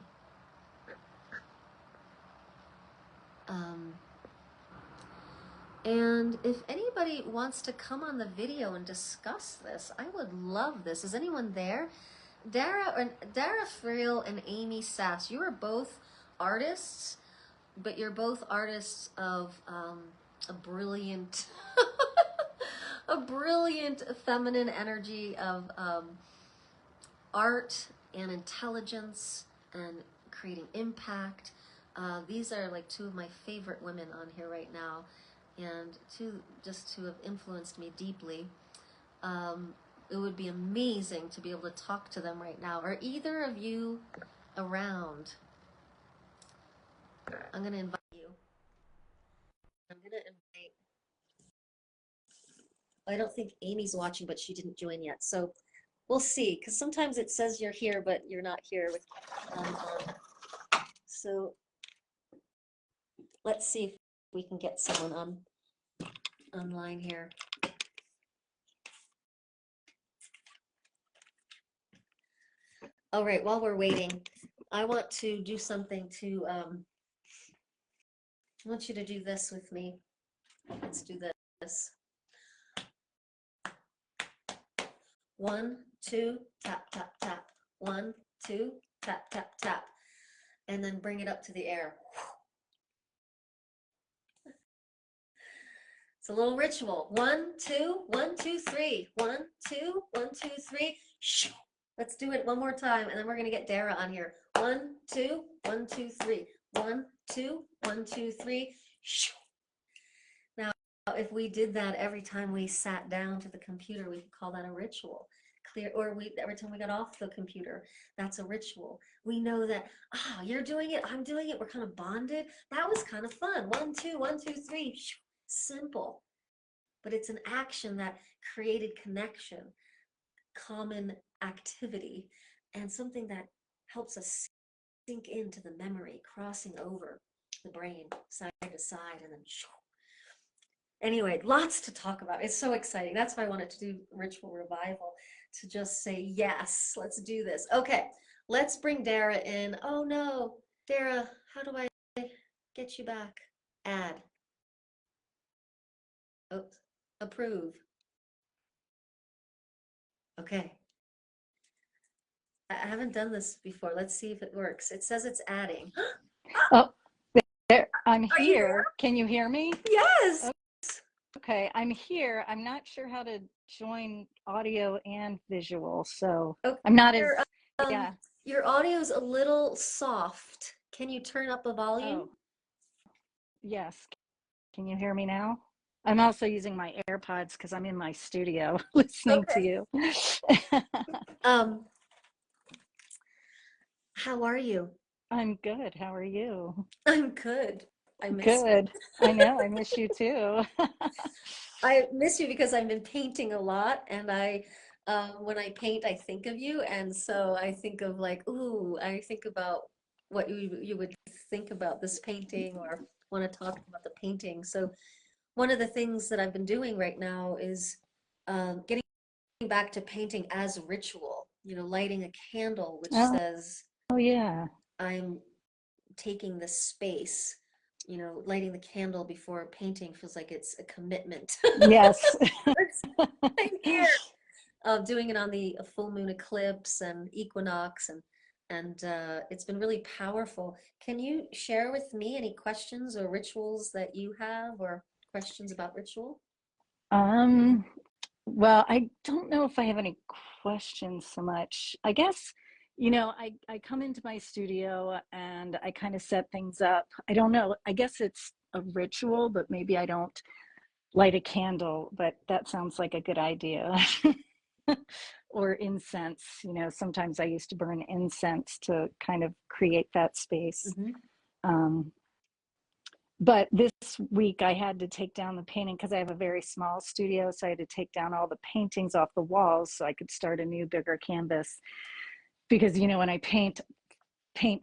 And if anybody wants to come on the video and discuss this, I would love this. Is anyone there? Dara Friel and Amy Sass, you are both artists, but you're both artists of a brilliant, a brilliant feminine energy of art and intelligence and creating impact. These are like two of my favorite women on here right now, and two have influenced me deeply. It would be amazing to be able to talk to them right now. Are either of you around? I'm going to invite you. I'm going to invite, I don't think Amy's watching, but she didn't join yet. So we'll see, because sometimes it says you're here, but you're not here with so let's see if we can get someone online here. All right, while we're waiting, I want to do something to, I want you to do this with me. Let's do this. 1, 2, tap, tap, tap. 1, 2, tap, tap, tap. And then bring it up to the air. It's a little ritual. 1, 2, 1, 2, 3. 1, 2, 1, 2, 3. Let's do it one more time, and then we're gonna get Dara on here. 1, 2, 1, 2, 3. 1, 2, 1, 2, 3. Now, if we did that every time we sat down to the computer, we could call that a ritual. Or every time we got off the computer, that's a ritual. We know that, you're doing it, I'm doing it, we're kind of bonded. That was kind of fun. 1, 2, 1, 2, 3. Simple. But it's an action that created connection, common activity, and something that helps us sink into the memory, crossing over the brain side to side, and then anyway, lots to talk about. It's so exciting. That's why I wanted to do Ritual Revival, to just say, yes, let's do this. Okay, let's bring Dara in. Oh no, Dara, how do I get you back? Add. Oops. Approve. Okay. I haven't done this before. Let's see if it works. It says it's adding. Oh, there, I'm Are you here. there? Can you hear me? Yes. Okay, I'm here. I'm not sure how to join audio and visual, so Okay. I'm not as, Yeah. Your audio's a little soft. Can you turn up the volume? oh, yes. Can you hear me now? I'm also using my AirPods because I'm in my studio listening to you. How are you? I'm good. How are you? I'm good. I miss you. Good. I know. I miss you too. I miss you because I've been painting a lot, and when I paint, I think of you, and so I think of like, ooh, I think about what you would think about this painting or want to talk about the painting. So one of the things that I've been doing right now is getting back to painting as a ritual, lighting a candle which Oh, says, oh yeah. I'm taking this space. Lighting the candle before painting feels like it's a commitment. Yes. I'm here. Doing it on the full moon eclipse and equinox, and it's been really powerful. Can you share with me any questions or rituals that you have, or questions about ritual? Um, Well, I don't know if I have any questions so much. I guess, I come into my studio and I kind of set things up. I don't know. I guess it's a ritual, but maybe I don't light a candle, but that sounds like a good idea. Or incense, sometimes I used to burn incense to kind of create that space. Mm-hmm. Um, but this week I had to take down the painting because I have a very small studio. So I had to take down all the paintings off the walls so I could start a new, bigger canvas. Because, when I paint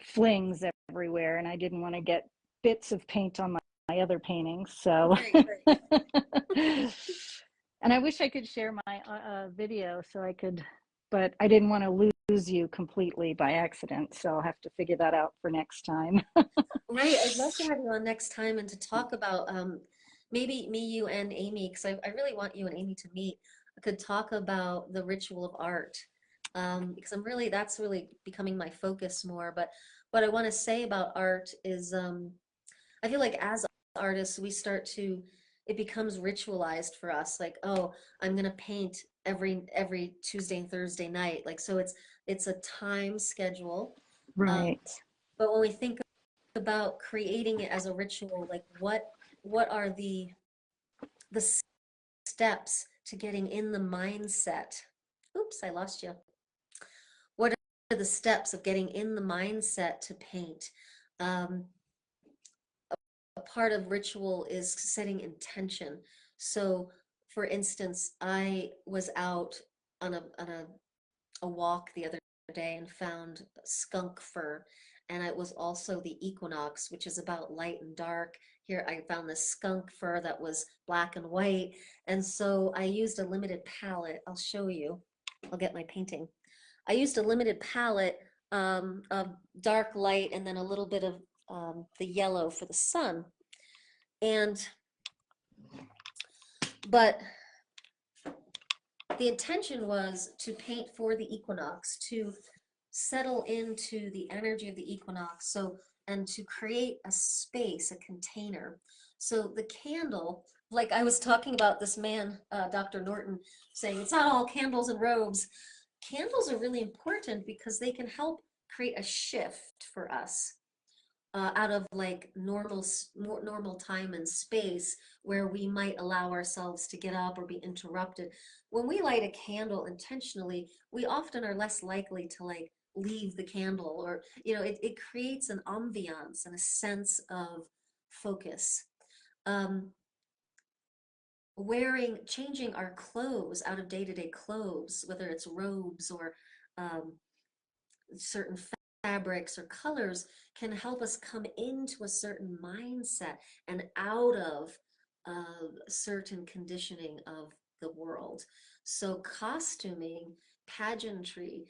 flings everywhere, and I didn't want to get bits of paint on my other paintings. So, Right. and I wish I could share my video so I could, but I didn't want to lose you completely by accident. So I'll have to figure that out for next time. Right. I'd love to have you on next time and to talk about maybe me, you, and Amy, because I really want you and Amy to meet. I could talk about the ritual of art, because that's really becoming my focus more. But what I want to say about art is I feel like as artists, it becomes ritualized for us. Like, oh, I'm gonna paint every Tuesday and Thursday night. Like, so it's a time schedule. Um, Right. but when we think about creating it as a ritual, like what are the steps to getting in the mindset? Oops, I lost you. What are the steps of getting in the mindset to paint? Um, a part of ritual is setting intention. So, for instance, I was out on a a walk the other day and found skunk fur, and it was also the equinox, which is about light and dark. Here I found this skunk fur that was black and white, and so I used a limited palette. I'll show you. I'll get my painting. I used a limited palette of dark light and then a little bit of the yellow for the sun. And but the intention was to paint for the equinox, to settle into the energy of the equinox, so and to create a space, a container. So the candle, like I was talking about this man, Dr. Norton, saying it's not all candles and robes. Candles are really important because they can help create a shift for us out of like normal time and space where we might allow ourselves to get up or be interrupted. When we light a candle intentionally, we often are less likely to like leave the candle, or it creates an ambiance and a sense of focus. um, Changing our clothes out of day-to-day clothes, whether it's robes or um, certain fabrics or colors, can help us come into a certain mindset and out of certain conditioning of the world. So costuming, pageantry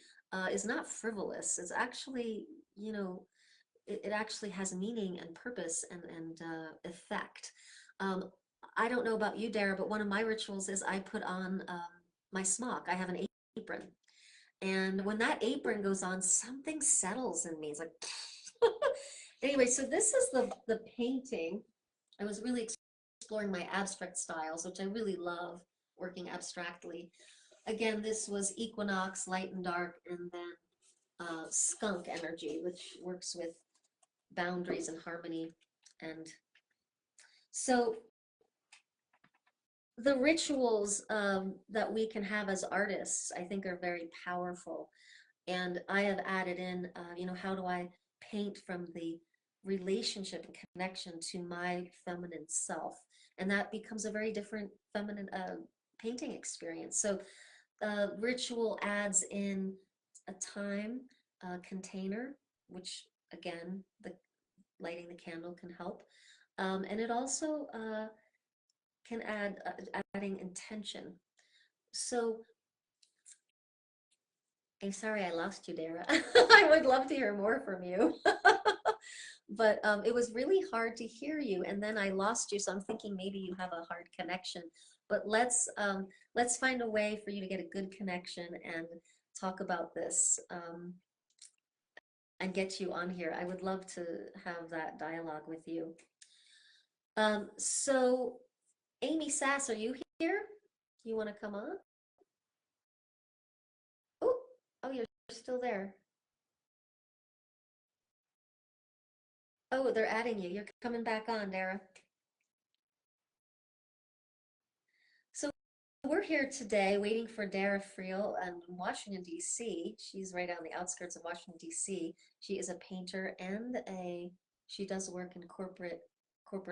is not frivolous. It's actually, it actually has meaning and purpose and effect. Um, I don't know about you, Dara, but one of my rituals is I put on my smock. I have an apron, and when that apron goes on, something settles in me. It's like, anyway, so this is the painting. I was really exploring my abstract styles, which I really love, working abstractly. Again, this was equinox, light and dark, and then skunk energy, which works with boundaries and harmony. And so the rituals that we can have as artists, I think, are very powerful. And I have added in, how do I paint from the relationship and connection to my feminine self? And that becomes a very different feminine painting experience. So ritual adds in a time, container, which again, the lighting the candle can help. And it also can add adding intention. So I'm sorry I lost you, Dara. I would love to hear more from you. But it was really hard to hear you, and then I lost you, so I'm thinking maybe you have a hard connection. But let's find a way for you to get a good connection and talk about this and get you on here. I would love to have that dialogue with you. So Amy Sass, are you here? You want to come on? Oh, oh, you're still there. Oh, they're adding you. You're coming back on, Dara. So we're here today waiting for Dara Friel in Washington, D.C. She's right on the outskirts of Washington, D.C. She is a painter and she does work in corporate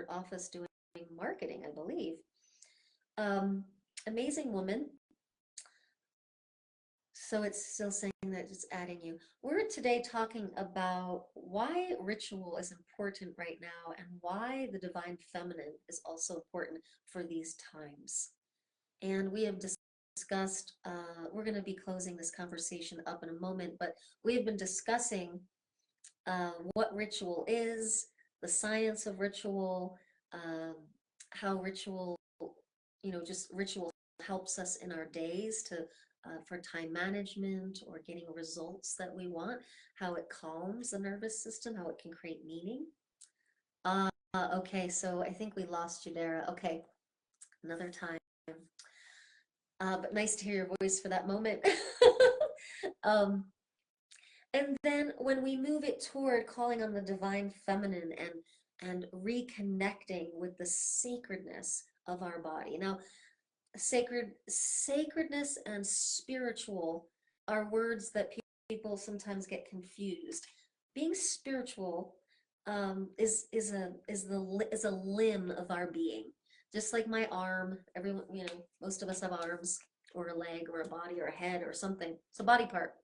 office doing marketing, I believe. Um, Amazing woman. So it's still saying that it's adding you. We're today talking about why ritual is important right now and why the divine feminine is also important for these times. And we have discussed, we're going to be closing this conversation up in a moment, but we have been discussing what ritual is, the science of ritual, how ritual, just ritual helps us in our days to for time management or getting results that we want, how it calms the nervous system, how it can create meaning. Okay, so I think we lost you, Dara. Okay, another time. But nice to hear your voice for that moment. um, and then when we move it toward calling on the divine feminine and reconnecting with the sacredness of our body. Now, sacredness and spiritual are words that people sometimes get confused. Being spiritual is a limb of our being, just like my arm. Everyone, most of us have arms. or a leg or a body or a head or something. It's a body part.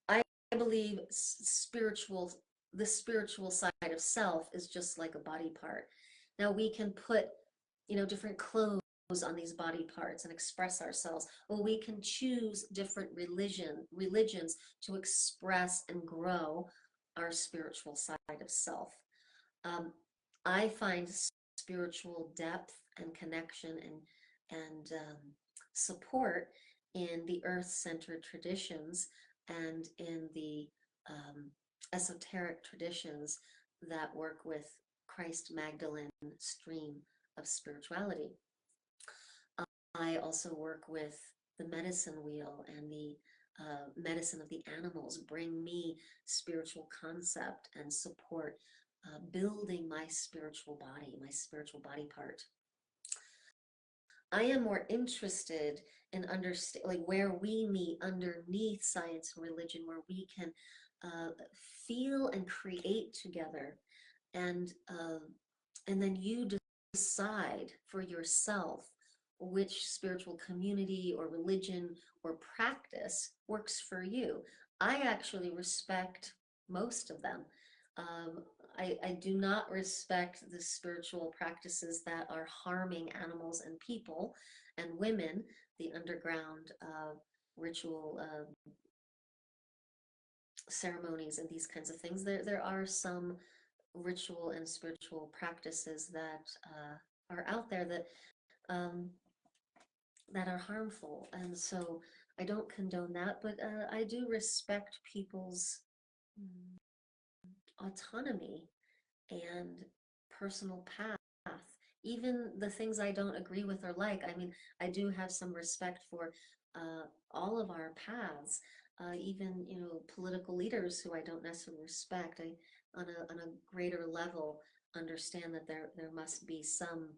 I believe the spiritual side of self is just like a body part. Now we can put, different clothes on these body parts and express ourselves. Well, we can choose different religions to express and grow our spiritual side of self. Um, I find spiritual depth and connection and support in the earth-centered traditions and in the um, esoteric traditions that work with Christ Magdalene stream of spirituality. I also work with the medicine wheel and the medicine of the animals, bring me spiritual concept and support building my spiritual body part. I am more interested in understand like where we meet underneath science and religion, where we can feel and create together, and uh, and then you decide for yourself which spiritual community or religion or practice works for you. I actually respect most of them. Um, I do not respect the spiritual practices that are harming animals and people and women, the underground ritual ceremonies and these kinds of things. There are some ritual and spiritual practices that are out there um, that are harmful, and so I don't condone that, but I do respect people's mm, autonomy and personal path. Even the things I don't agree with or like, I mean, I do have some respect for all of our paths, even, political leaders who I don't necessarily respect. On a greater level, understand that there must be some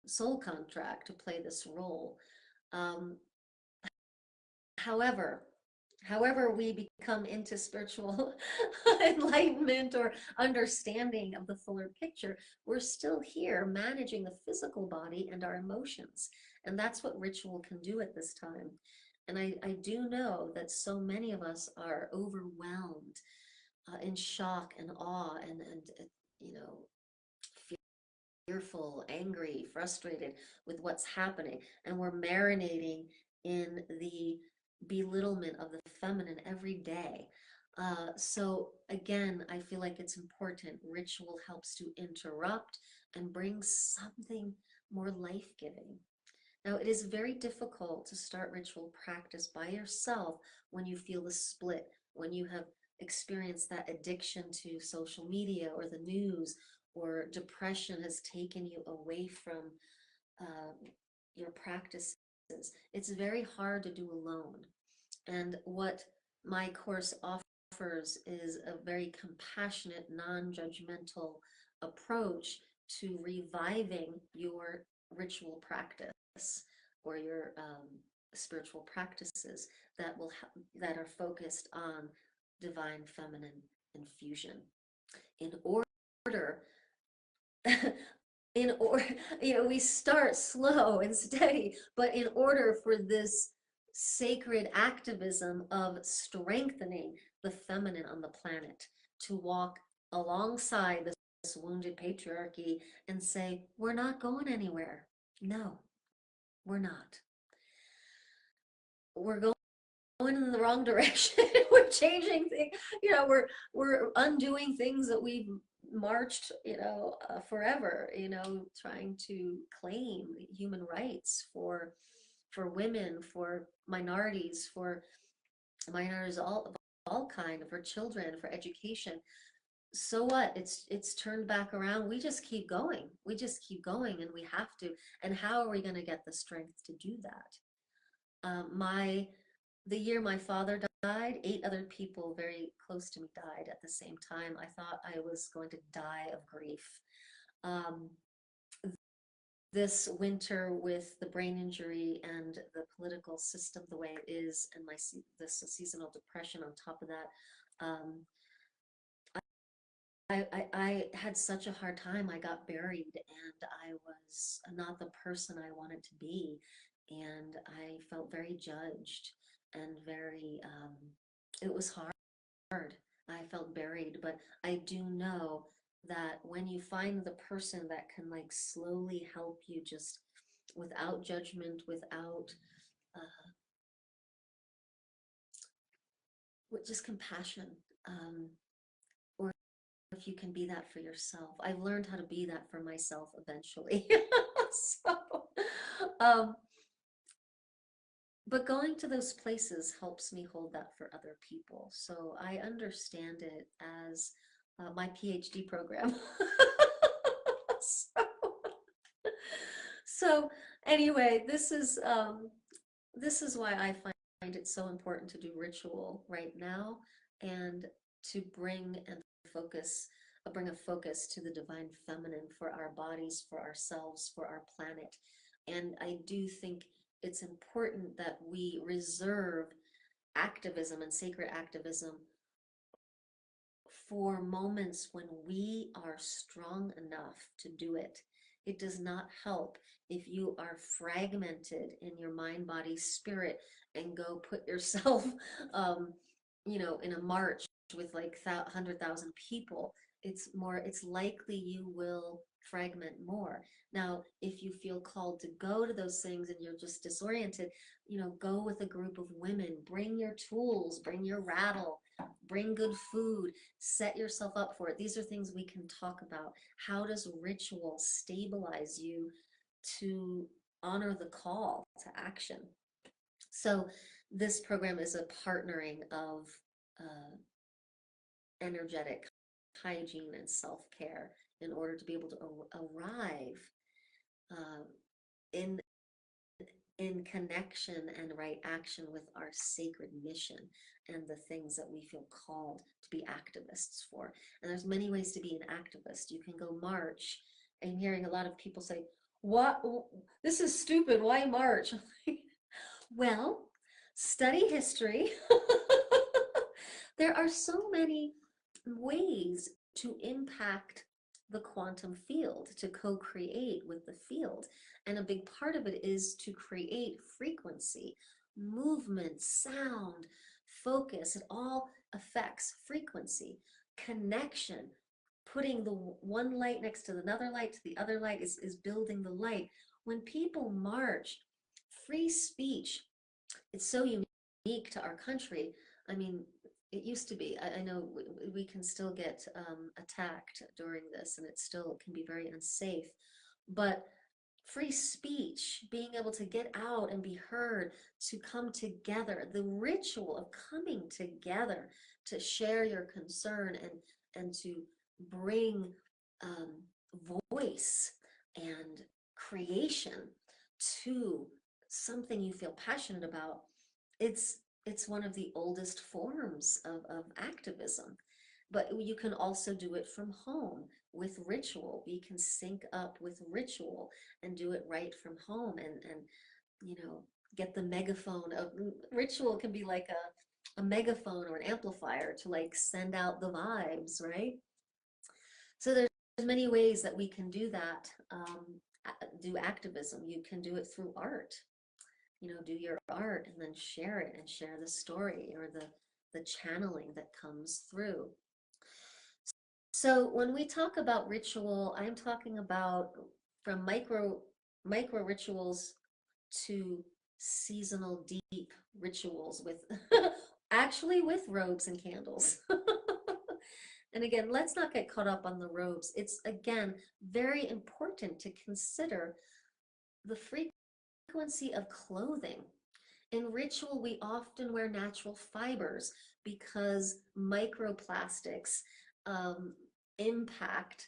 soul contract to play this role. Um, however, however we become into spiritual enlightenment or understanding of the fuller picture, we're still here managing the physical body and our emotions. And that's what ritual can do at this time. And I do know that so many of us are overwhelmed, in shock and awe and you know, fearful, angry, frustrated with what's happening. And we're marinating in the belittlement of the feminine every day. So again, I feel like it's important. Ritual helps to interrupt and bring something more life-giving. Now, it is very difficult to start ritual practice by yourself when you feel the split, when you have experienced that addiction to social media or the news, or depression has taken you away from uh, your practices. It's very hard to do alone. And what my course offers is a very compassionate, non-judgmental approach to reviving your ritual practice or your spiritual practices that are focused on divine feminine infusion. In order in order, we start slow and steady, but in order for this sacred activism of strengthening the feminine on the planet to walk alongside this wounded patriarchy and say, we're not going anywhere. No, we're not. We're going in the wrong direction. We're changing things. We're undoing things that we've marched, forever. Trying to claim human rights for women, for minorities of all kind, for children, for education. So what? It's turned back around. We just keep going. We just keep going, and we have to. And how are we going to get the strength to do that? The year my father died, 8 other people very close to me died at the same time. I thought I was going to die of grief. Um, this winter, with the brain injury and the political system the way it is, and this seasonal depression on top of that, I had such a hard time. I got buried, and I was not the person I wanted to be. and I felt very judged and very, it was hard. I felt buried, but I do know that when you find the person that can like slowly help you just without judgment, without with just compassion, um, or if you can be that for yourself. I've learned how to be that for myself eventually. So, um, but going to those places helps me hold that for other people. So I understand it as my PhD program. So, so anyway, this is why I find it so important to do ritual right now and to bring and focus, bring a focus to the divine feminine for our bodies, for ourselves, for our planet. And I do think it's important that we reserve activism and sacred activism for moments when we are strong enough to do it. It does not help if you are fragmented in your mind, body, spirit, and go put yourself, in a march with like 100,000 people. It's likely you will fragment more. Now, if you feel called to go to those things and you're just disoriented, go with a group of women, bring your tools, bring your rattle, bring good food, set yourself up for it. These are things we can talk about. How does ritual stabilize you to honor the call to action? So this program is a partnering of uh, energetic hygiene and self-care in order to be able to arrive uh, in connection and right action with our sacred mission and the things that we feel called to be activists for. And there's many ways to be an activist. You can go march. I'm hearing a lot of people say, what, this is stupid, why march? Well, study history. There are so many ways to impact the quantum field, to co-create with the field. And a big part of it is to create frequency, movement, sound, focus. It all affects frequency, connection. Putting the one light next to another light to the other light is building the light. When people march, free speech, it's so unique to our country. I mean, it used to be. I know we can still get attacked during this, and it still can be very unsafe. But free speech, being able to get out and be heard, to come together, the ritual of coming together to share your concern and to bring um, voice and creation to something you feel passionate about. It's one of the oldest forms of activism, but you can also do it from home with ritual. We can sync up with ritual and do it right from home and get the megaphone of ritual can be like a megaphone or an amplifier to like send out the vibes, right? So there's many ways that we can do that, do activism. You can do it through art, do your art and then share it and share the story or the channeling that comes through. So when we talk about ritual, I'm talking about from micro rituals to seasonal deep rituals with actually with robes and candles. And again, let's not get caught up on the robes. It's again very important to consider the frequency of clothing. In ritual, we often wear natural fibers because microplastics impact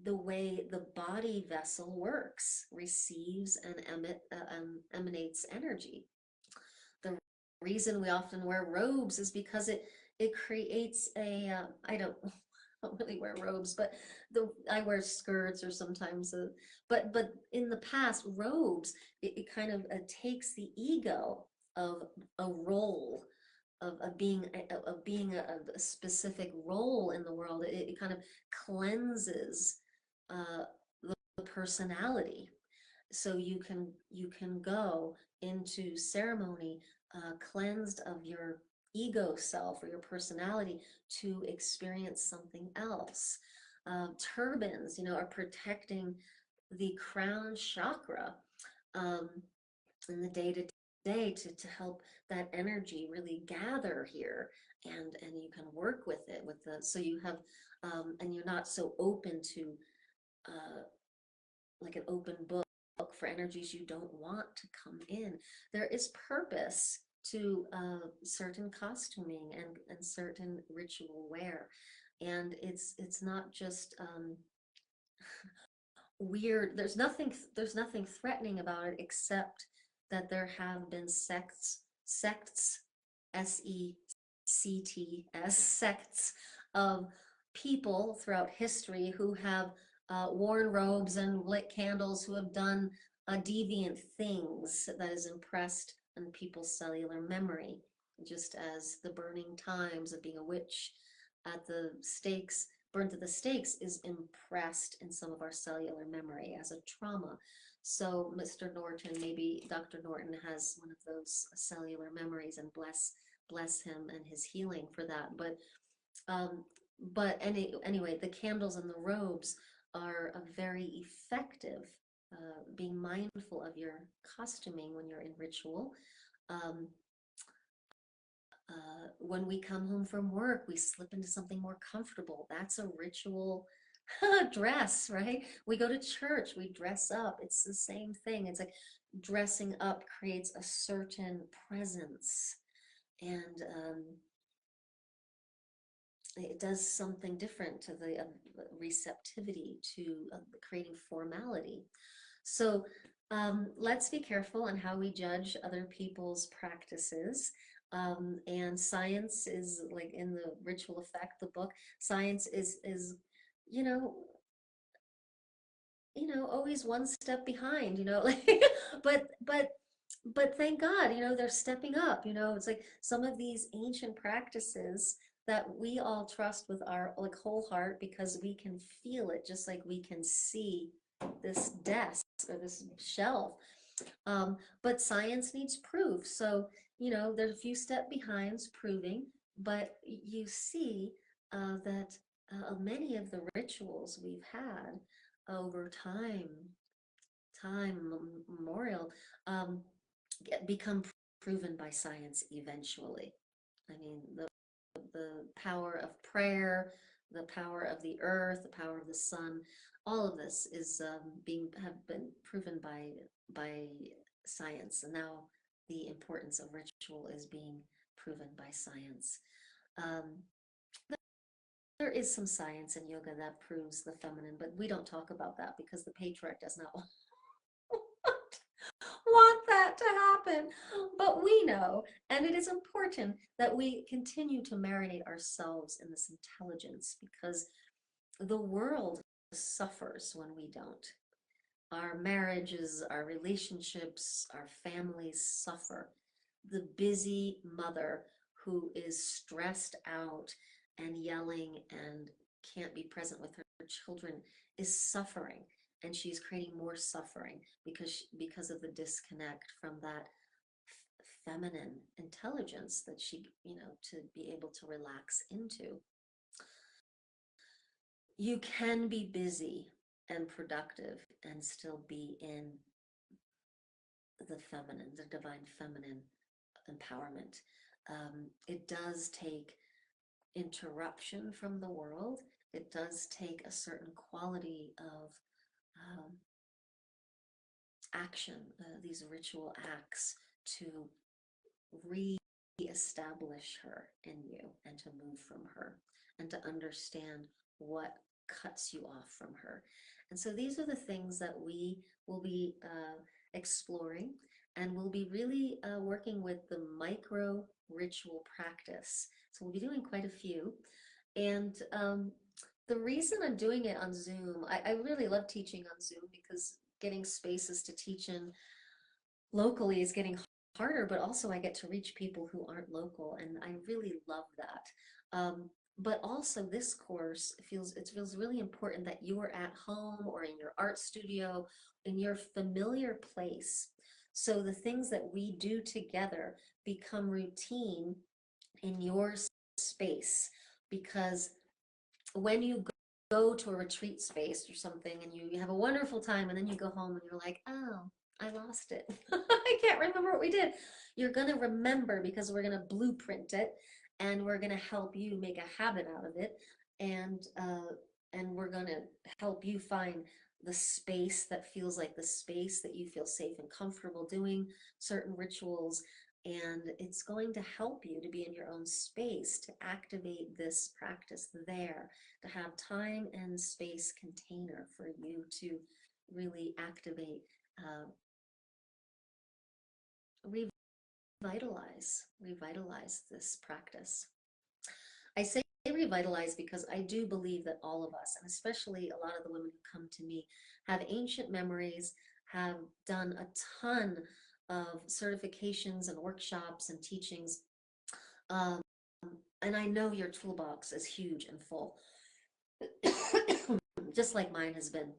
the way the body vessel works, receives and emanates energy. The reason we often wear robes is because it creates a I don't really wear robes, but I wear skirts or sometimes but in the past robes it kind of takes the ego of a role of being a specific role in the world. It kind of cleanses the personality. so you can go into ceremony cleansed of your ego self or your personality to experience something else. Turbans, are protecting the crown chakra um, in the day to day to help that energy really gather here, and you can work with it with the so you have and you're not so open to uh, like an open book for energies you don't want to come in. There is purpose to certain costuming and certain ritual wear, and it's not just weird. There's nothing threatening about it except that there have been sects, sects, sects of people throughout history who have worn robes and lit candles, who have done deviant things that is impressed on people's cellular memory, just as the burning times of being a witch at the stakes burned to the stakes is impressed in some of our cellular memory as a trauma. So Mr. Norton, maybe Dr. Norton has one of those cellular memories, and bless him and his healing for that. Um, anyway, the candles and the robes are a very effective. Being mindful of your costuming when you're in ritual. Um, when we come home from work, we slip into something more comfortable. That's a ritual dress, right? We go to church, we dress up. It's the same thing. It's like dressing up creates a certain presence, and it does something different to the receptivity to creating formality. So let's be careful on how we judge other people's practices. And science is like in the Ritual Effect, the book, science is, you know, always one step behind, like, but thank God, they're stepping up, it's like some of these ancient practices that we all trust with our like whole heart because we can feel it, just like we can see this desk or this shelf. But science needs proof. So, there's a few step behinds proving, but you see that many of the rituals we've had over time memorial, um, become proven by science eventually. I mean, the power of prayer, the power of the earth, the power of the sun, all of this is have been proven by science, and now the importance of ritual is being proven by science. Um, there is some science in yoga that proves the feminine, but we don't talk about that because the patriarch does not want that to happen. But we know, and it is important that we continue to marinate ourselves in this intelligence because the world suffers when we don't. Our marriages, our relationships, our families suffer. The busy mother who is stressed out and yelling and can't be present with her children is suffering, and she's creating more suffering because of the disconnect from that feminine intelligence that she, to be able to relax into. You can be busy and productive and still be in the feminine, the divine feminine empowerment. It does take interruption from the world. It does take a certain quality of um, action, these ritual acts, to re-establish her in you and to move from her and to understand what cuts you off from her. And so these are the things that we will be exploring, and we'll be really working with the micro ritual practice. So we'll be doing quite a few. And the reason I'm doing it on Zoom, I really love teaching on Zoom because getting spaces to teach in locally is getting harder, but also I get to reach people who aren't local, and I really love that. But also this course feels really important that you are at home or in your art studio, in your familiar place. So the things that we do together become routine in your space, because when you go to a retreat space or something and you have a wonderful time and then you go home and you're like, oh, I lost it. I can't remember what we did. You're going to remember because we're going to blueprint it and we're going to help you make a habit out of it. And we're going to help you find the space that feels like the space that you feel safe and comfortable doing certain rituals, and it's going to help you to be in your own space, to activate this practice there, to have time and space container for you to really activate, uh, revitalize this practice. I say revitalize because I do believe that all of us, and especially a lot of the women who come to me, have ancient memories, have done a ton of certifications and workshops and teachings. Um, and I know your toolbox is huge and full, just like mine has been.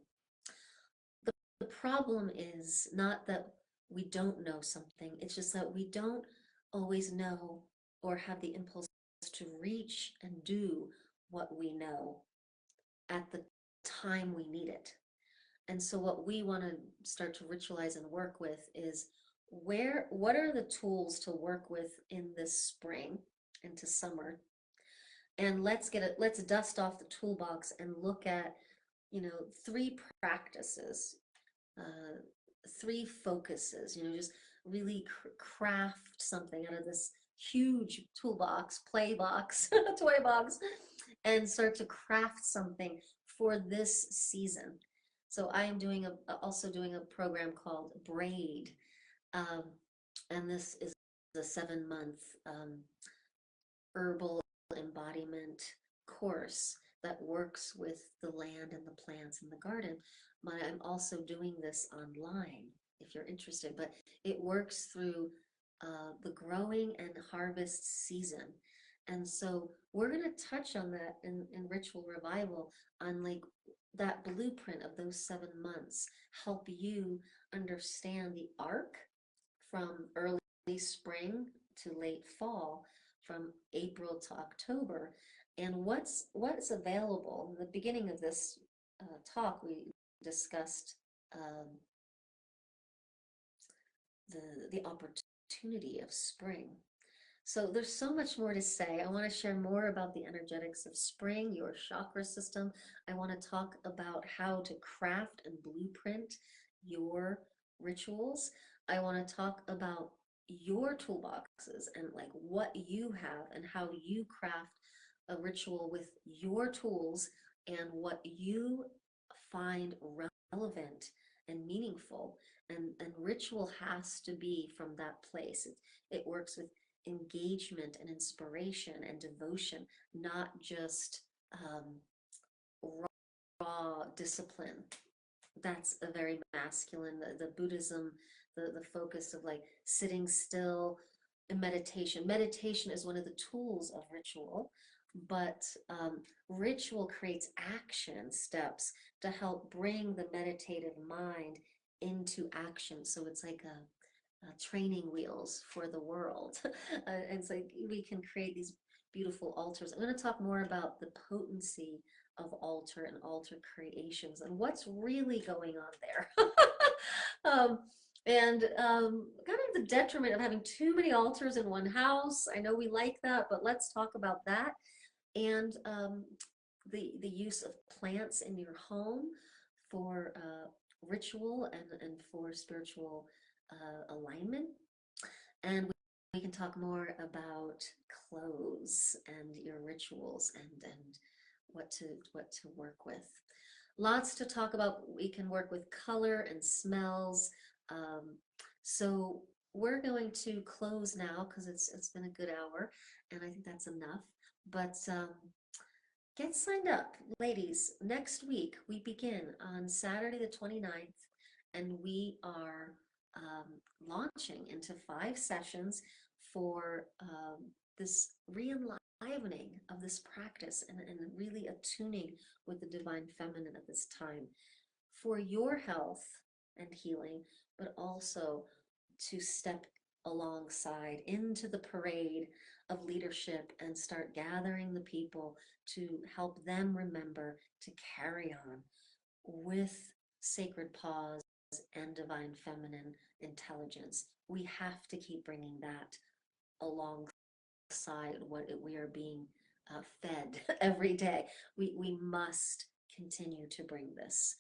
The problem is not that we don't know something, it's just that we don't always know or have the impulse to reach and do what we know at the time we need it. And so what we want to start to ritualize and work with is what are the tools to work with in this spring into summer, and let's dust off the toolbox and look at, three practices, uh, three focuses, just really craft something out of this huge toolbox, play box, toy box, and start to craft something for this season. So I am also doing a program called Braid, um, and this is a 7 month herbal embodiment course that works with the land and the plants and the garden. I'm also doing this online if you're interested, but it works through the growing and harvest season. And so we're going to touch on that in Ritual Revival, on like that blueprint of those 7 months, help you understand the arc from early spring to late fall, from April to October, and what's available. In the beginning of this talk, we discussed um, the opportunity of spring. So there's so much more to say. I want to share more about the energetics of spring, your chakra system. I want to talk about how to craft and blueprint your rituals. I want to talk about your toolboxes and like what you have and how you craft a ritual with your tools and what you find relevant and meaningful. And ritual has to be from that place. It works with engagement and inspiration and devotion, not just raw discipline. That's a very masculine, the Buddhism, the focus of like sitting still and meditation. Meditation is one of the tools of ritual, but ritual creates action steps to help bring the meditative mind into action. So it's like a training wheels for the world. And it's like we can create these beautiful altars. I'm going to talk more about the potency of altar and altar creations and what's really going on there. um, and kind of the detriment of having too many altars in one house. I know we like that, but let's talk about that. And the use of plants in your home for ritual and for spiritual alignment. And we can talk more about clothes and your rituals and what to work with. Lots to talk about. We can work with color and smells. Um, so we're going to close now because it's been a good hour, and I think that's enough. But get signed up, ladies. Next week we begin on Saturday the 29th, and we are launching into 5 sessions for this realignment enlivening of this practice and really attuning with the divine feminine at this time for your health and healing, but also to step alongside into the parade of leadership and start gathering the people to help them remember to carry on with sacred pause and divine feminine intelligence. We have to keep bringing that alongside what we are being fed every day. We must continue to bring this,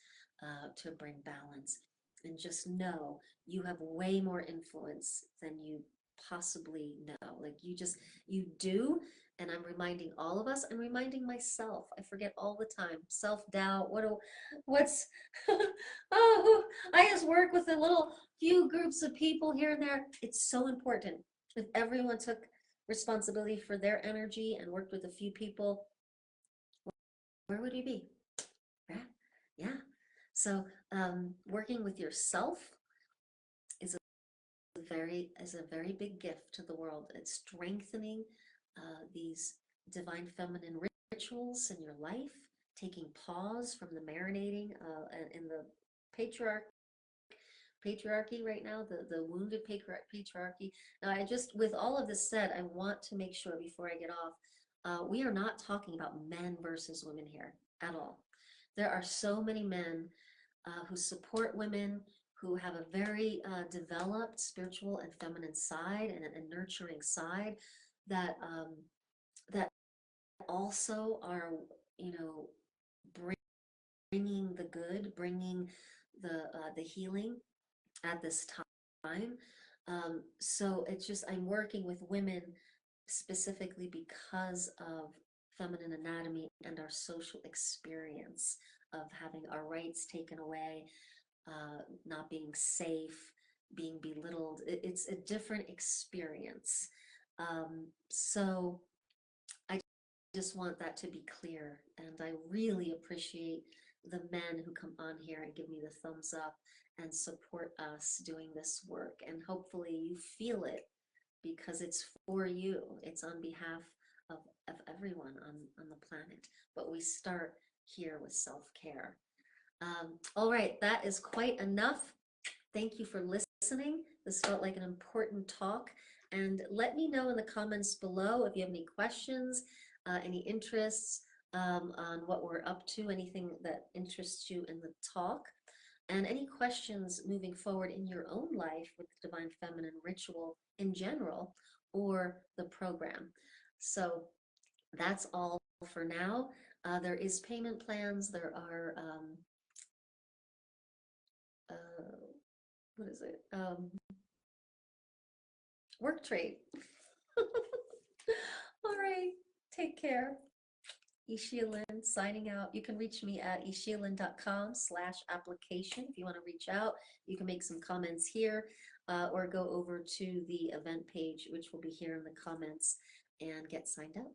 to bring balance. And just know you have way more influence than you possibly know. Like you do. And I'm reminding all of us, I'm reminding myself. I forget all the time. Self-doubt. What's, oh, I just work with a little few groups of people here and there. It's so important. If everyone took responsibility for their energy and worked with a few people, where would we be? Yeah, yeah. So working with yourself is a very big gift to the world. It's strengthening these divine feminine rituals in your life, taking pause from the marinating in the patriarchy right now, the wounded patriarchy. Now, with all of this said, I want to make sure before I get off, we are not talking about men versus women here at all. There are so many men who support women, who have a very developed spiritual and feminine side and a nurturing side that also are, you know, bringing the good, bringing the healing at this time. So it's just, I'm working with women specifically because of feminine anatomy and our social experience of having our rights taken away, not being safe, being belittled. It's a different experience. So I just want that to be clear. And I really appreciate the men who come on here and give me the thumbs up and support us doing this work. And hopefully you feel it because it's for you. It's on behalf of everyone on the planet. But we start here with self-care. All right, that is quite enough. Thank you for listening. This felt like an important talk. And let me know in the comments below if you have any questions, any interests on what we're up to, anything that interests you in the talk, and any questions moving forward in your own life with the Divine Feminine ritual in general or the program. So that's all for now. There is payment plans. There are what is it? Work trade. All right, take care. Ishia Lynn signing out. You can reach me at ishialyn.com/application if you want to reach out. You can make some comments here or go over to the event page, which will be here in the comments, and get signed up.